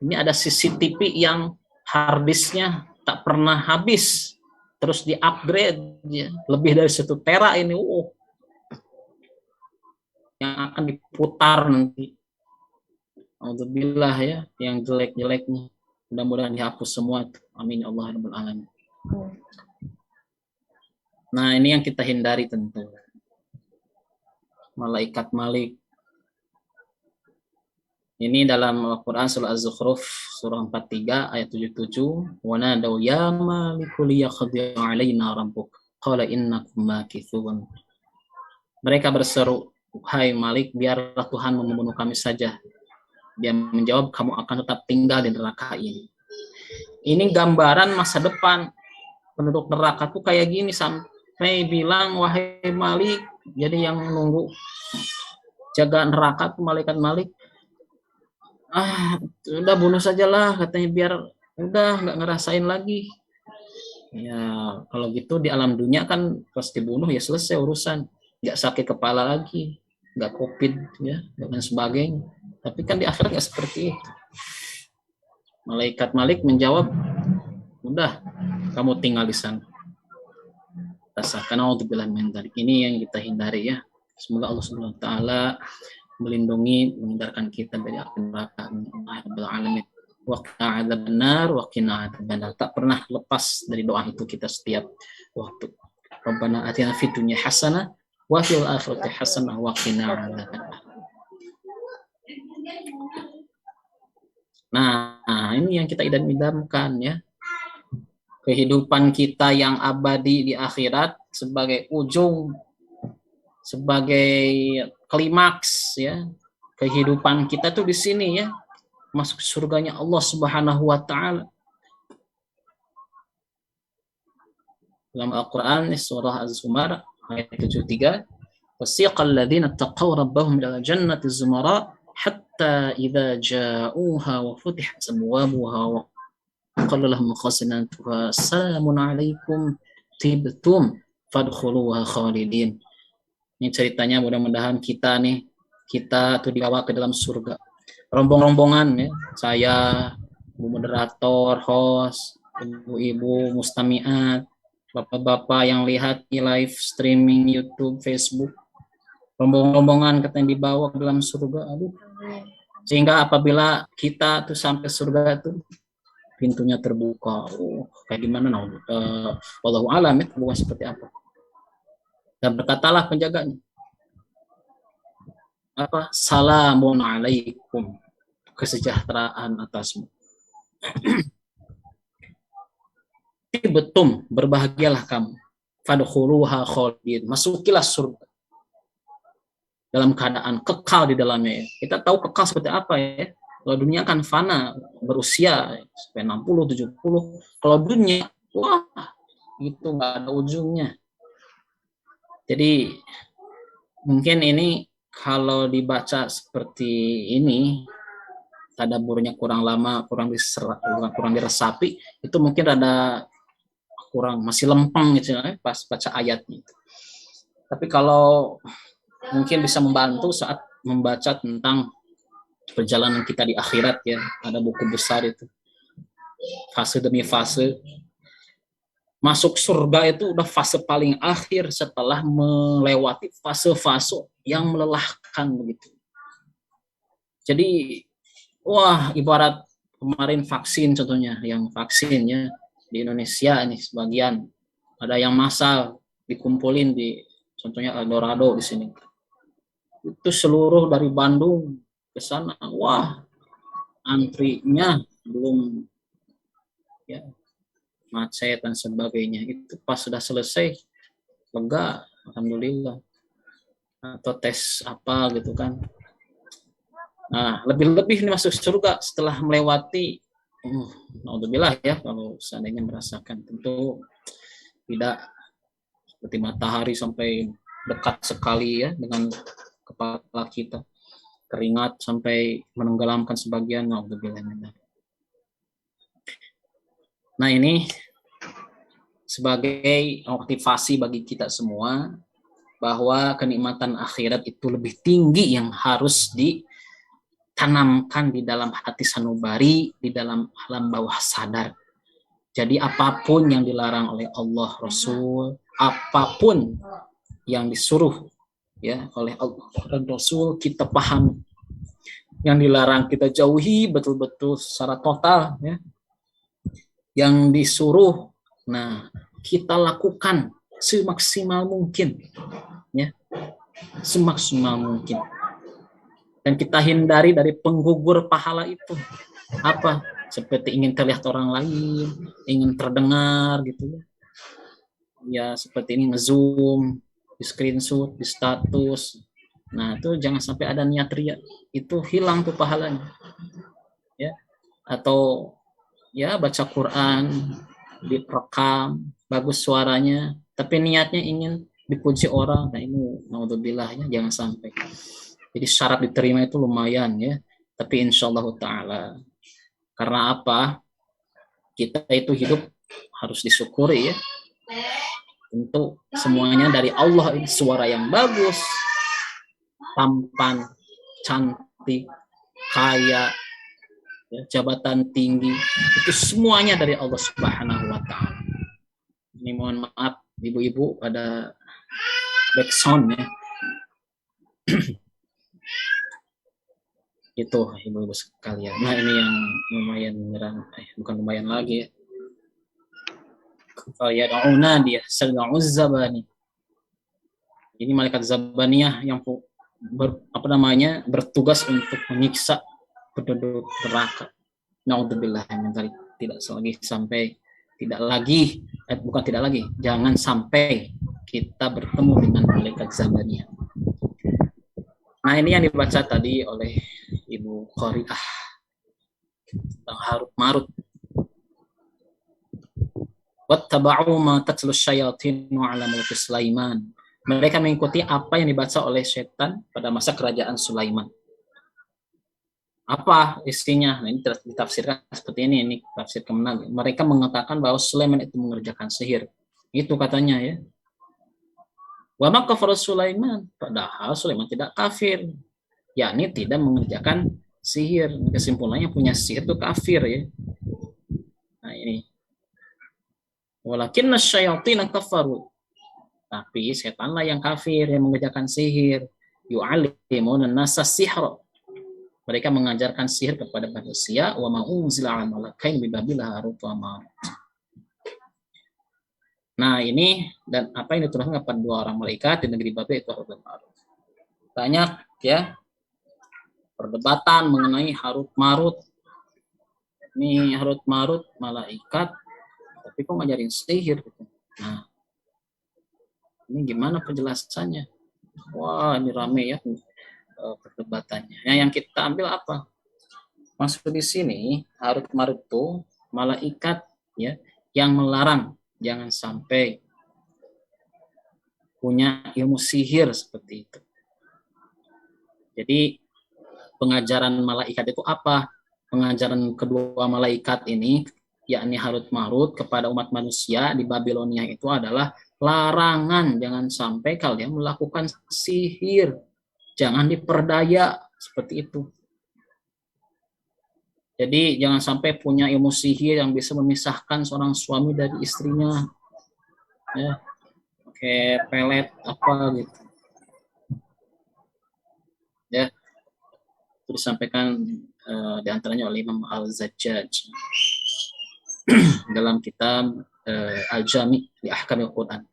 Ini ada CCTV yang harddisknya tak pernah habis, terus di-upgrade ya, lebih dari 1 tera ini, yang akan diputar nanti. Alhamdulillah ya, yang jelek-jeleknya. Mudah-mudahan dihapus semua. Amin ya Allah rabbal alamin. Nah, ini yang kita hindari tentu. Malaikat malik. Ini dalam Al-Quran surah Az-Zukhruf surah 43 ayat 77. Wa nadaw ya maliku liyaqdi alaina rabbuk qala innakum makithun. Mereka berseru, hai Malik, biarlah Tuhan membunuh kami saja. Dia menjawab, kamu akan tetap tinggal di neraka ini. Ini gambaran masa depan. Penduduk neraka tuh kayak gini, sampai bilang, wahai Malik, jadi yang nunggu jaga neraka tuh malaikat Malik, udah bunuh sajalah katanya, biar udah nggak ngerasain lagi. Ya kalau gitu di alam dunia kan pas dibunuh ya selesai urusan, nggak sakit kepala lagi, nggak covid ya dan sebagainya. Tapi kan di akhirat nggak seperti itu. Malaikat Malik menjawab, udah kamu tinggal di sana. Rasakan auzubillah min dzalik. Ini yang kita hindari ya. Semoga Allah Subhanahu wa taala melindungi, menghindarkan kita dari api neraka. Rabbil alamin. Wa qina adzabannar wa qina adzabannar. Tak pernah lepas dari doa itu kita setiap waktu. Rabbana atina fid dunya hasanah wa fil akhirati hasanah wa qina adzabannar. Nah, ini yang kita idam-idamkan ya. Kehidupan kita yang abadi di akhirat sebagai ujung, sebagai klimaks ya. Kehidupan kita tuh di sini ya. Masuk surganya Allah Subhanahu wa taala. Dalam Al-Qur'an surah Az-Zumar ayat 73, wasiqal ladzina taqaw rabbahum ila jannati zumara hatta idza ja'uha wa futihat abwabuha wa qala lahum khazinatuha salamun alaikum tibtum fadkhuluha khalidin. Ini ceritanya, mudah-mudahan kita tuh dibawa ke dalam surga. Rombong-rombongan ya, saya, bu moderator, host, ibu-ibu mustamiat, bapak-bapak yang lihat di live streaming YouTube, Facebook, rombong-rombongan katanya dibawa ke dalam surga. Aduh. Sehingga apabila kita tuh sampai surga tuh pintunya terbuka. Kayak gimana wallahu alam ya, bukan seperti apa. Dan berkatalah penjaganya, salamun alaikum, kesejahteraan atasmu. Betum, berbahagialah kamu. Fadkhuluha khalidin, masukilah surga dalam keadaan kekal di dalamnya. Kita tahu kekal seperti apa ya. Kalau dunia kan fana, berusia sampai 60, 70. Kalau dunia, wah, itu nggak ada ujungnya. Jadi mungkin ini kalau dibaca seperti ini, tadaburnya kurang lama, kurang diresapi, itu mungkin ada kurang, masih lempeng gitu ya, pas baca ayatnya. Tapi kalau mungkin bisa membantu saat membaca tentang perjalanan kita di akhirat ya, ada buku besar itu, fase demi fase. Masuk surga itu udah fase paling akhir setelah melewati fase-fase yang melelahkan begitu. Jadi, wah, ibarat kemarin vaksin contohnya, yang vaksinnya di Indonesia ini sebagian ada yang massal dikumpulin di contohnya Eldorado di sini. Itu seluruh dari Bandung ke sana, wah, antrinya belum ya, macet dan sebagainya. Itu pas sudah selesai, lega, alhamdulillah. Atau tes apa gitu kan. Nah, lebih-lebih ini masuk surga setelah melewati, alhamdulillah ya, kalau seandainya merasakan, tentu tidak seperti matahari sampai dekat sekali ya dengan kepala kita, keringat sampai menenggelamkan sebagian, alhamdulillah. Nah ini sebagai motivasi bagi kita semua bahwa kenikmatan akhirat itu lebih tinggi yang harus ditanamkan di dalam hati sanubari, di dalam alam bawah sadar. Jadi apapun yang dilarang oleh Allah, Rasul, apapun yang disuruh ya oleh Allah dan Rasul, kita pahami. Yang dilarang kita jauhi betul-betul secara total ya. Yang disuruh kita lakukan semaksimal mungkin ya. Semaksimal mungkin. Dan kita hindari dari penggugur pahala itu. Apa? Seperti ingin terlihat orang lain, ingin terdengar gitu ya. Ya seperti ini nge-zoom, di screenshot, di status. Nah, itu jangan sampai ada niat riya. Itu hilang tuh pahalanya. Ya. Atau ya baca Quran, direkam, bagus suaranya, tapi niatnya ingin dipuji orang. Nah, ini naudzubillah ya, jangan sampai. Jadi syarat diterima itu lumayan ya. Tapi insyaallah taala. Karena apa? Kita itu hidup harus disyukuri ya. Tentu semuanya dari Allah, ini suara yang bagus, tampan, cantik, kaya, ya, jabatan tinggi, itu semuanya dari Allah Subhanahu wa taala. Ini mohon maaf ibu-ibu pada backsound ya. Itu ibu-ibu sekalian. Nah, ini yang lumayan bukan lumayan lagi ya. Fayad'una dia sad'uz zabani. Ini malaikat zabaniyah yang bertugas untuk menyiksa penduduk neraka. Naudzubillah min dzalik. Jangan sampai kita bertemu dengan malaikat zabaniyah. Nah, ini yang dibaca tadi oleh Ibu Qari'ah tentang harut marut. Wattaba'u ma tatlu syayatinu 'ala mulki Sulaiman. Mereka mengikuti apa yang dibaca oleh setan pada masa kerajaan Sulaiman. Apa isinya? Nah, ini ditafsirkan seperti ini tafsir kemenang. Mereka mengatakan bahwa Sulaiman itu mengerjakan sihir. Itu katanya ya. Wa ma kafara Sulaiman, padahal Sulaiman tidak kafir. Yakni tidak mengerjakan sihir. Kesimpulannya punya sihir itu kafir ya. Nah, ini. Walakinna syayatin kafaru. Tapi setanlah yang kafir, yang mengerjakan sihir. Yu'allimuna an-nasa sihra. Mereka mengajarkan sihir kepada manusia. Wa ma unzila 'ala malakaini bi Babila Harut wa Marut. Nah, ini dan apa yang diturunkan kepada dua orang malaikat di negeri Babel itu Harut dan Marut. Banyak ya perdebatan mengenai Harut Marut. Ini Harut Marut malaikat, tapi kok ngajarin sihir gitu. Nah, ini gimana penjelasannya? Wah, ini rame ya perdebatannya. Nah, yang kita ambil apa? Maksud di sini Harut Marut itu malaikat ya yang melarang jangan sampai punya ilmu sihir seperti itu. Jadi pengajaran malaikat itu apa? Pengajaran kedua malaikat ini, yakni Harut Marut kepada umat manusia di Babilonia itu adalah larangan jangan sampai kalian melakukan sihir. Jangan diperdaya seperti itu. Jadi jangan sampai punya ilmu sihir yang bisa memisahkan seorang suami dari istrinya. Ya, pakai pelet apa gitu. Ya, itu disampaikan di antaranya oleh Imam Al-Zajjaj dalam kitab Al-Jami' li Ahkamil Quran.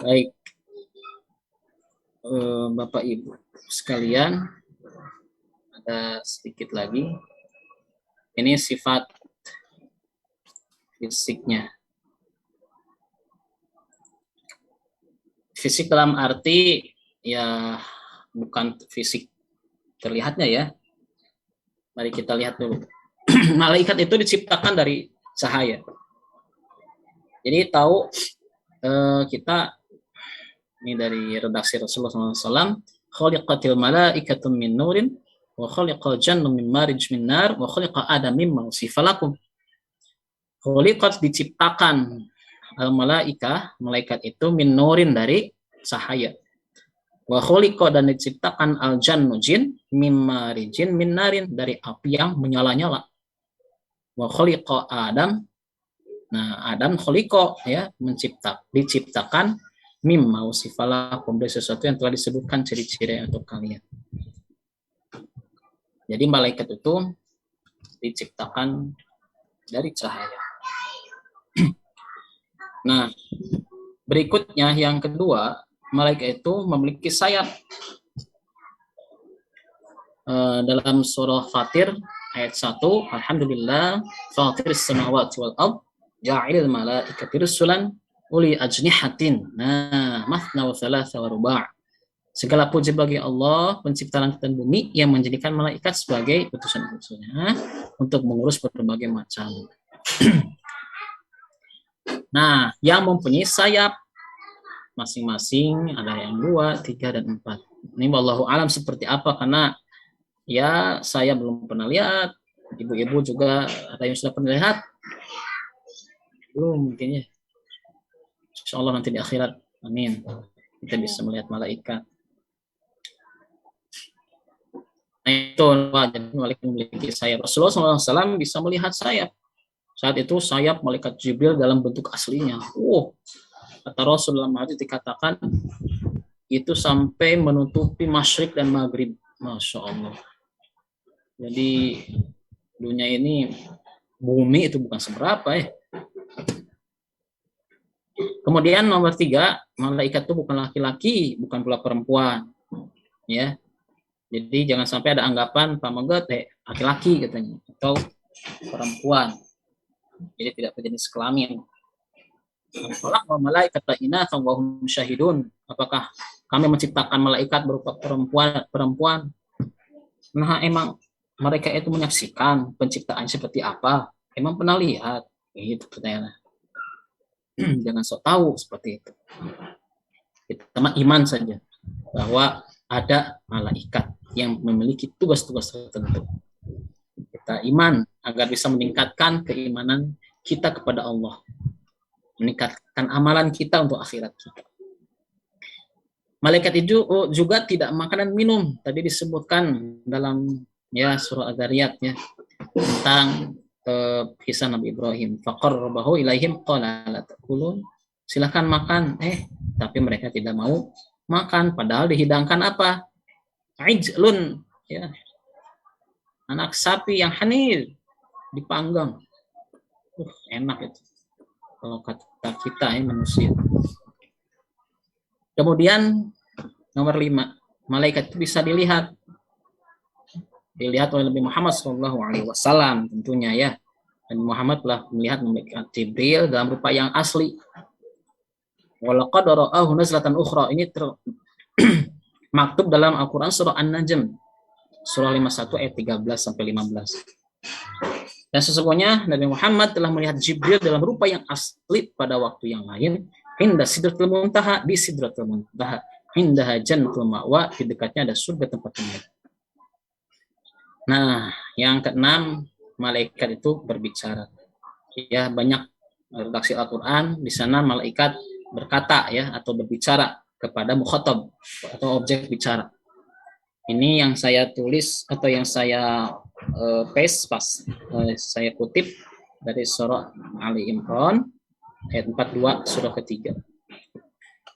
Baik, Bapak Ibu sekalian, ada sedikit lagi. Ini sifat fisiknya. Fisik dalam arti ya bukan fisik terlihatnya ya. Mari kita lihat dulu. Malaikat itu diciptakan dari cahaya. Jadi tahu kita ini dari redaksi Rasulullah SAW. Khaliqatil malaikatu min nurin wa khaliqal jannu min marij min nar wa khaliqa adam mimma usifalakum. Khuliqat diciptakan al-malaikah, malaikat itu min nurin dari cahaya. Wa khuliqa dan diciptakan al-jannu jin mimma rijin min narin dari api yang menyala-nyala. Wa khuliqa Adam. Nah, Adam khuliqa ya, diciptakan mimma usifalakum dari sesuatu yang telah disebutkan ciri-ciri untuk kalian. Jadi malaikat itu diciptakan dari cahaya. Nah, berikutnya yang kedua, malaikat itu memiliki sayap. Dalam surah Fatir ayat 1, Alhamdulillah fatiris samawati wal ard ja'ilil malaikati rusulan uli ajnihatin. Nah, mathna wa thalatha wa ruba'. Segala puji bagi Allah, pencipta langit dan bumi, yang menjadikan malaikat sebagai utusan-utusannya untuk mengurus berbagai macam. Nah, yang mempunyai sayap masing-masing ada yang 2, 3, dan 4. Ini wallahu alam seperti apa, karena ya saya belum pernah lihat. Ibu-ibu juga ada yang sudah pernah lihat? Belum mungkin ya. Insya Allah nanti di akhirat, amin, kita bisa melihat malaikat. Nah, itu malaikat memiliki sayap. Rasulullah SAW bisa melihat sayap. Saat itu sayap malaikat Jibril dalam bentuk aslinya. Kata Rasulullah hadis dikatakan itu sampai menutupi masyrik dan maghrib. Masya Allah. Jadi dunia ini, bumi itu bukan seberapa ya. Kemudian nomor 3, malaikat itu bukan laki-laki, bukan pula perempuan. Ya. Jadi jangan sampai ada anggapan pamagat laki-laki katanya atau perempuan. Jadi tidak berjenis kelamin. Tolak malaikat inatsan wa hum syahidun. Apakah kami menciptakan malaikat berupa perempuan? Nah, emang mereka itu menyaksikan penciptaan seperti apa? Emang pernah lihat? Itu pertanyaan. Jangan sok tahu seperti itu. Kita iman saja bahwa ada malaikat yang memiliki tugas-tugas tertentu. Kita iman agar bisa meningkatkan keimanan kita kepada Allah, meningkatkan amalan kita untuk akhirat kita. Malaikat itu juga tidak makan dan minum. Tadi disebutkan dalam surah Adz-Dzariyat ya tentang kisah Nabi Ibrahim. Faqarrabahu ilaihim qala la ta'kulun. Silakan makan, tapi mereka tidak mau makan, padahal dihidangkan apa? Ijlun, ya. Anak sapi yang hanir dipanggang. Enak itu. Kalau kata kita manusia. Kemudian nomor 5, malaikat itu bisa dilihat oleh Nabi Muhammad SAW tentunya ya. Nabi Muhammad telah melihat malaikat Jibril dalam rupa yang asli. Walaqad ra'ahu nazlatan ukhra. Ini maktub dalam Al-Quran surah An-Najm surah 51 ayat 13 sampai 15. Dan sesungguhnya Nabi Muhammad telah melihat Jibril dalam rupa yang asli pada waktu yang lain, inda sidratul muntaha, di sidratul muntaha, inda jannatul ma'wa, di dekatnya ada surga tempat tinggal. Nah, yang keenam, malaikat itu berbicara. Ya, banyak redaksi Al-Quran di sana malaikat berkata ya atau berbicara kepada mukhatab atau objek bicara. Ini yang saya tulis atau yang saya saya kutip dari surah Ali Imran ayat 42 surah ketiga.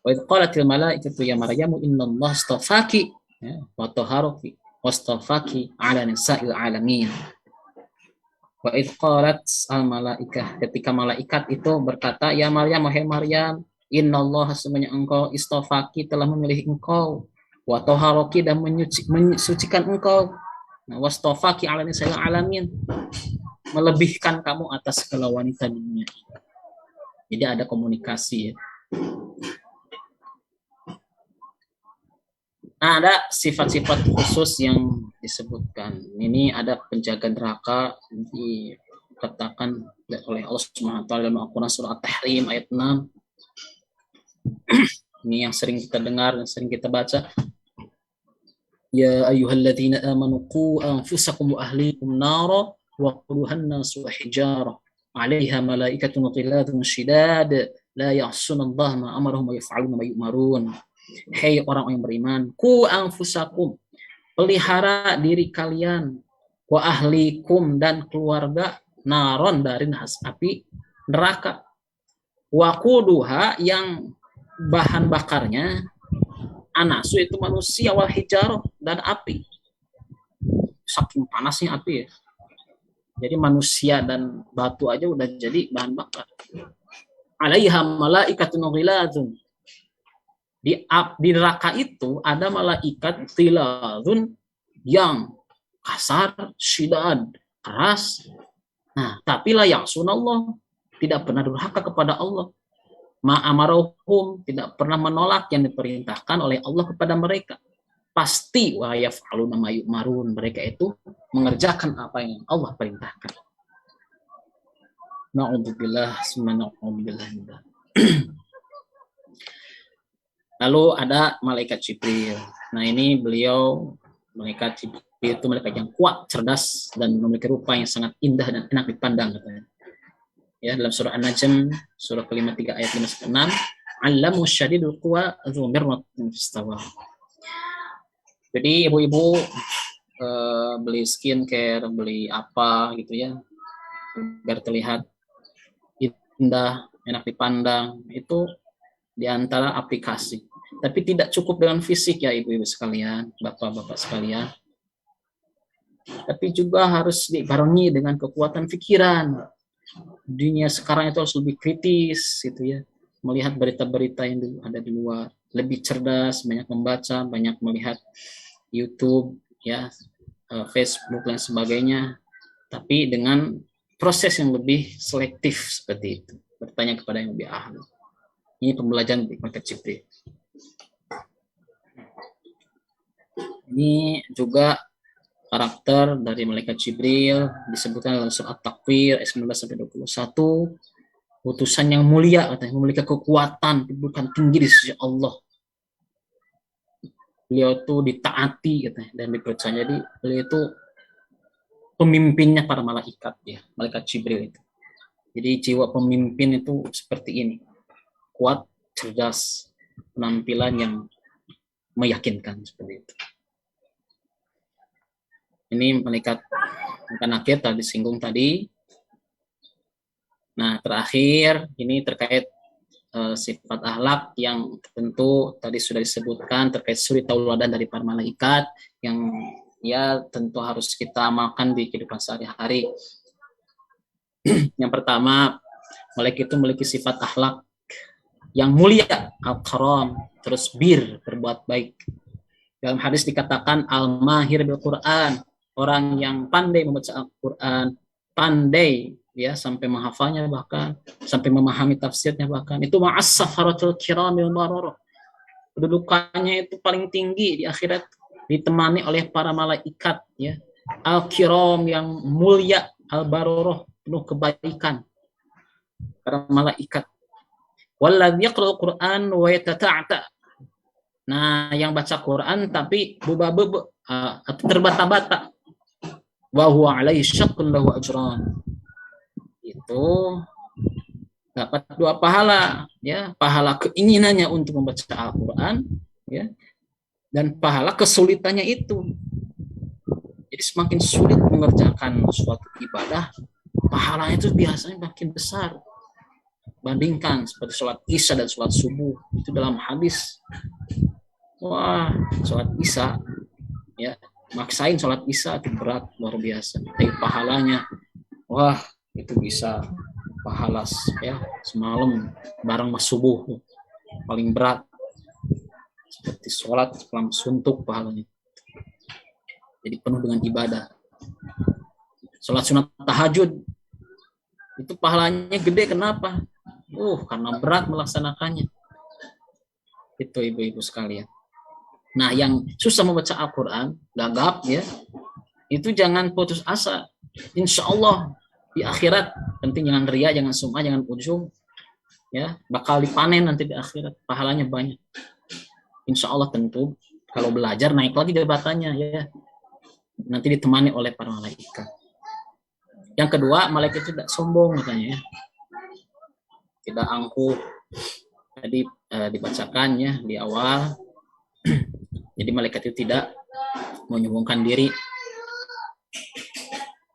Wa idz qalatil malaikatu ya Maryamu innallaha astafaki wa taharaki wastafaki 'ala nisa'il 'alamin. Wa idz qalat al malaikah, ketika malaikat itu berkata, ya Maryam, wahai Maryam, innallaha semuanya engkau istafaki telah memilih engkau, wa taharaki dan mensucikan engkau, wastafaki 'ala nisa'il 'alamin, melebihkan kamu atas segala wanita di dunia. Jadi ada komunikasi ya. Nah, ada sifat-sifat khusus yang disebutkan. Ini ada penjaga neraka dikatakan oleh Allah Subhanahu wa taala dalam Al-Qur'an surah At-Tahrim ayat 6. Ini yang sering kita dengar dan sering kita baca. Ya ayyuhalladzina amanu qu anfusakum wa ahlikum nara wa quduhan nasu wa hijarah 'alaiha malaikatun ghiladun syidad la ya'sunallaha ma amarahum wa yaf'aluna ma yu'marun. Hei orang yang beriman, ku anfusakum, pelihara diri kalian, wa ahlikum dan keluarga, naron dari api neraka, waquduha yang bahan bakarnya, anasu itu manusia, wal hijarah dan api. Saking panasnya api ya. Jadi manusia dan batu aja udah jadi bahan bakar. 'Alaiha malaikatun ghiladun. Di neraka itu ada malaikat ghiladun yang kasar, syidad, keras. Nah, tapi la ya'sunallah, tidak pernah durhaka kepada Allah. Ma'amarohum, tidak pernah menolak yang diperintahkan oleh Allah kepada mereka. Pasti wa yaf'aluna ma yu'marun, mereka itu mengerjakan apa yang Allah perintahkan. Na'udzubillah, summa na'udzubillah. Lalu ada malaikat Jibril. Nah, ini beliau, malaikat Jibril itu malaikat yang kuat, cerdas, dan memiliki rupa yang sangat indah dan enak dipandang, katanya. Ya, dalam surah An-Najm, surah ke-53 ayat 5-6, 'allamu syadidul quwa dzu mirratin fastawa. Jadi ibu-ibu beli skincare, beli apa gitu ya, biar terlihat indah, enak dipandang, itu diantara aplikasi. Tapi tidak cukup dengan fisik ya ibu-ibu sekalian, bapak-bapak sekalian. Tapi juga harus dibarengi dengan kekuatan pikiran. Dunia sekarang itu harus lebih kritis gitu ya. Melihat berita-berita yang ada di luar, lebih cerdas, banyak membaca, banyak melihat YouTube ya, Facebook dan sebagainya. Tapi dengan proses yang lebih selektif seperti itu. Bertanya kepada yang lebih ahli. Ini pembelajaran di malaikat Jibril. Ini juga karakter dari malaikat Jibril disebutkan dalam surat At-Takwir ayat 19-21. Utusan yang mulia, katanya, memiliki kekuatan, kedudukan tinggi di sisi Allah. Beliau itu ditaati, katanya, dan dipercaya. Jadi beliau itu pemimpinnya para malaikat ya, malaikat Jibril itu. Jadi jiwa pemimpin itu seperti ini. Kuat, cerdas, penampilan yang meyakinkan seperti itu. Ini malaikat nakir tadi disinggung tadi. Nah, terakhir ini terkait sifat akhlak yang tentu tadi sudah disebutkan terkait suri tauladan dari para malaikat yang ya tentu harus kita amalkan di kehidupan sehari-hari. Yang pertama, malaikat itu memiliki sifat akhlak yang mulia, al-karam, terus berbuat baik. Dalam hadis dikatakan al-mahir bil Quran, orang yang pandai membaca Al-Quran, pandai ya sampai menghafalnya, bahkan sampai memahami tafsirnya, bahkan itu ma'as safaratul kiramil bararah. Kedudukannya itu paling tinggi di akhirat, ditemani oleh para malaikat ya. Al-kiram yang mulia, al-bararah penuh kebaikan. Para malaikat. Walladzi yaqra'ul Qur'an wa yatata'ta. Nah, yang baca Quran tapi beba-beba atau terbata-bata. Wa huwa 'alaihi syaqqun lahu ajran. Itu dapat 2 pahala ya, pahala keinginannya untuk membaca Al-Qur'an ya, dan pahala kesulitannya itu. Jadi semakin sulit mengerjakan suatu ibadah, pahalanya itu biasanya makin besar. Bandingkan seperti sholat isya dan sholat subuh, itu dalam hadis. Wah, sholat isya ya, maksain sholat isya itu berat luar biasa. Tapi pahalanya, wah itu bisa pahala ya semalam bareng mas subuh paling berat. Seperti sholat setelah suntuk pahalanya. Jadi penuh dengan ibadah. Sholat sunat tahajud itu pahalanya gede, kenapa? Karena berat melaksanakannya. Itu ibu-ibu sekalian. Nah, yang susah membaca Al-Quran, gagap ya, itu jangan putus asa. Insya Allah di akhirat, penting jangan ria, jangan sum'ah, jangan ujub, ya, bakal dipanen nanti di akhirat, pahalanya banyak. Insya Allah tentu, kalau belajar naik lagi jabatannya ya, nanti ditemani oleh para malaikat. Yang kedua, malaikat itu tidak sombong katanya ya. Tidak angkuh. Tadi dibacakan ya di awal. Jadi malaikat itu tidak menyombongkan diri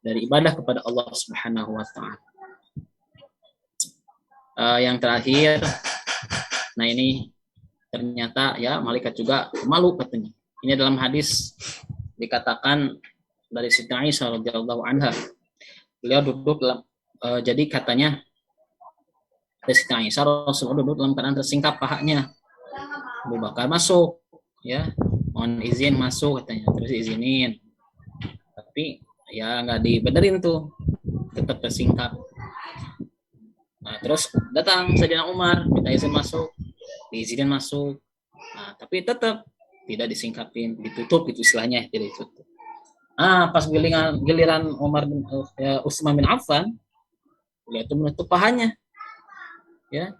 dari ibadah kepada Allah Subhanahu wa taala. Yang terakhir, nah ini ternyata ya malaikat juga malu katanya. Ini dalam hadis dikatakan dari Siti Aisyah radhiyallahu anha. Beliau duduk dalam jadi katanya dari Siti Aisyah, Rasulullah duduk dalam keadaan tersingkap pahanya. Abu Bakar masuk ya, mohon izin masuk katanya, terus izinin. Tapi ya nggak dibenerin tuh, tetap tersingkap. Nah, terus datang Sayyidina Umar minta izin masuk, diizinin masuk. Nah, tapi tetap tidak disingkapin, ditutup gitu istilahnya, jadi ditutup. Pas giliran Umar bin Utsman bin Affan, dia itu menutup pahanya. Ya.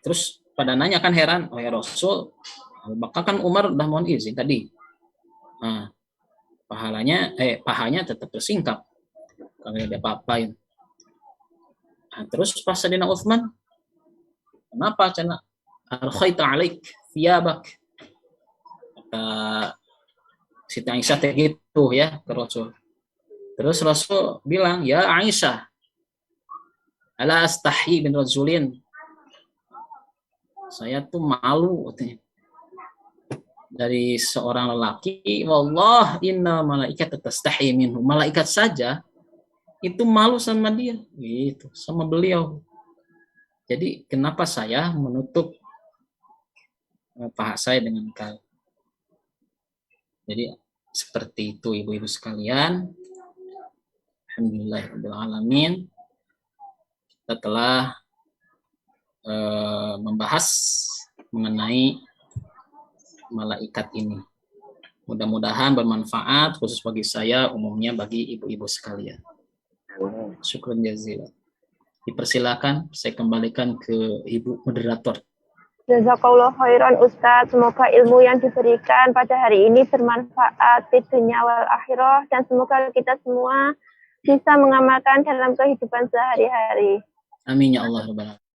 Terus pada nanya kan heran, oh ya Rasul, maka kan Umar udah mohon izin tadi. Nah, pahanya tetap tersingkap. Kalau ada apa-apain. Nah, terus pas Sayyidina Utsman, kenapa cina al-khaita alaik thiyabak? Kata Siti Aisyah gitu ya ke Rasul. Terus Rasul bilang, ya Aisyah, ala astahi bin rajulin. Saya tuh malu dari seorang lelaki. Wallah inna malaikat tastahi minhu. Malaikat saja itu malu sama dia, gitu, sama beliau. Jadi kenapa saya menutup paha saya dengan kain? Jadi seperti itu ibu-ibu sekalian. Alhamdulillahirrahmanirrahim. Kita telah membahas mengenai malaikat ini. Mudah-mudahan bermanfaat khusus bagi saya, umumnya bagi ibu-ibu sekalian. Syukran jazilan. Dipersilakan saya kembalikan ke ibu moderator. Jazakallah khairan Ustadz. Semoga ilmu yang diberikan pada hari ini bermanfaat di dunia wal akhirah, dan semoga kita semua bisa mengamalkan dalam kehidupan sehari-hari. Amin ya Allah rabbal alamin.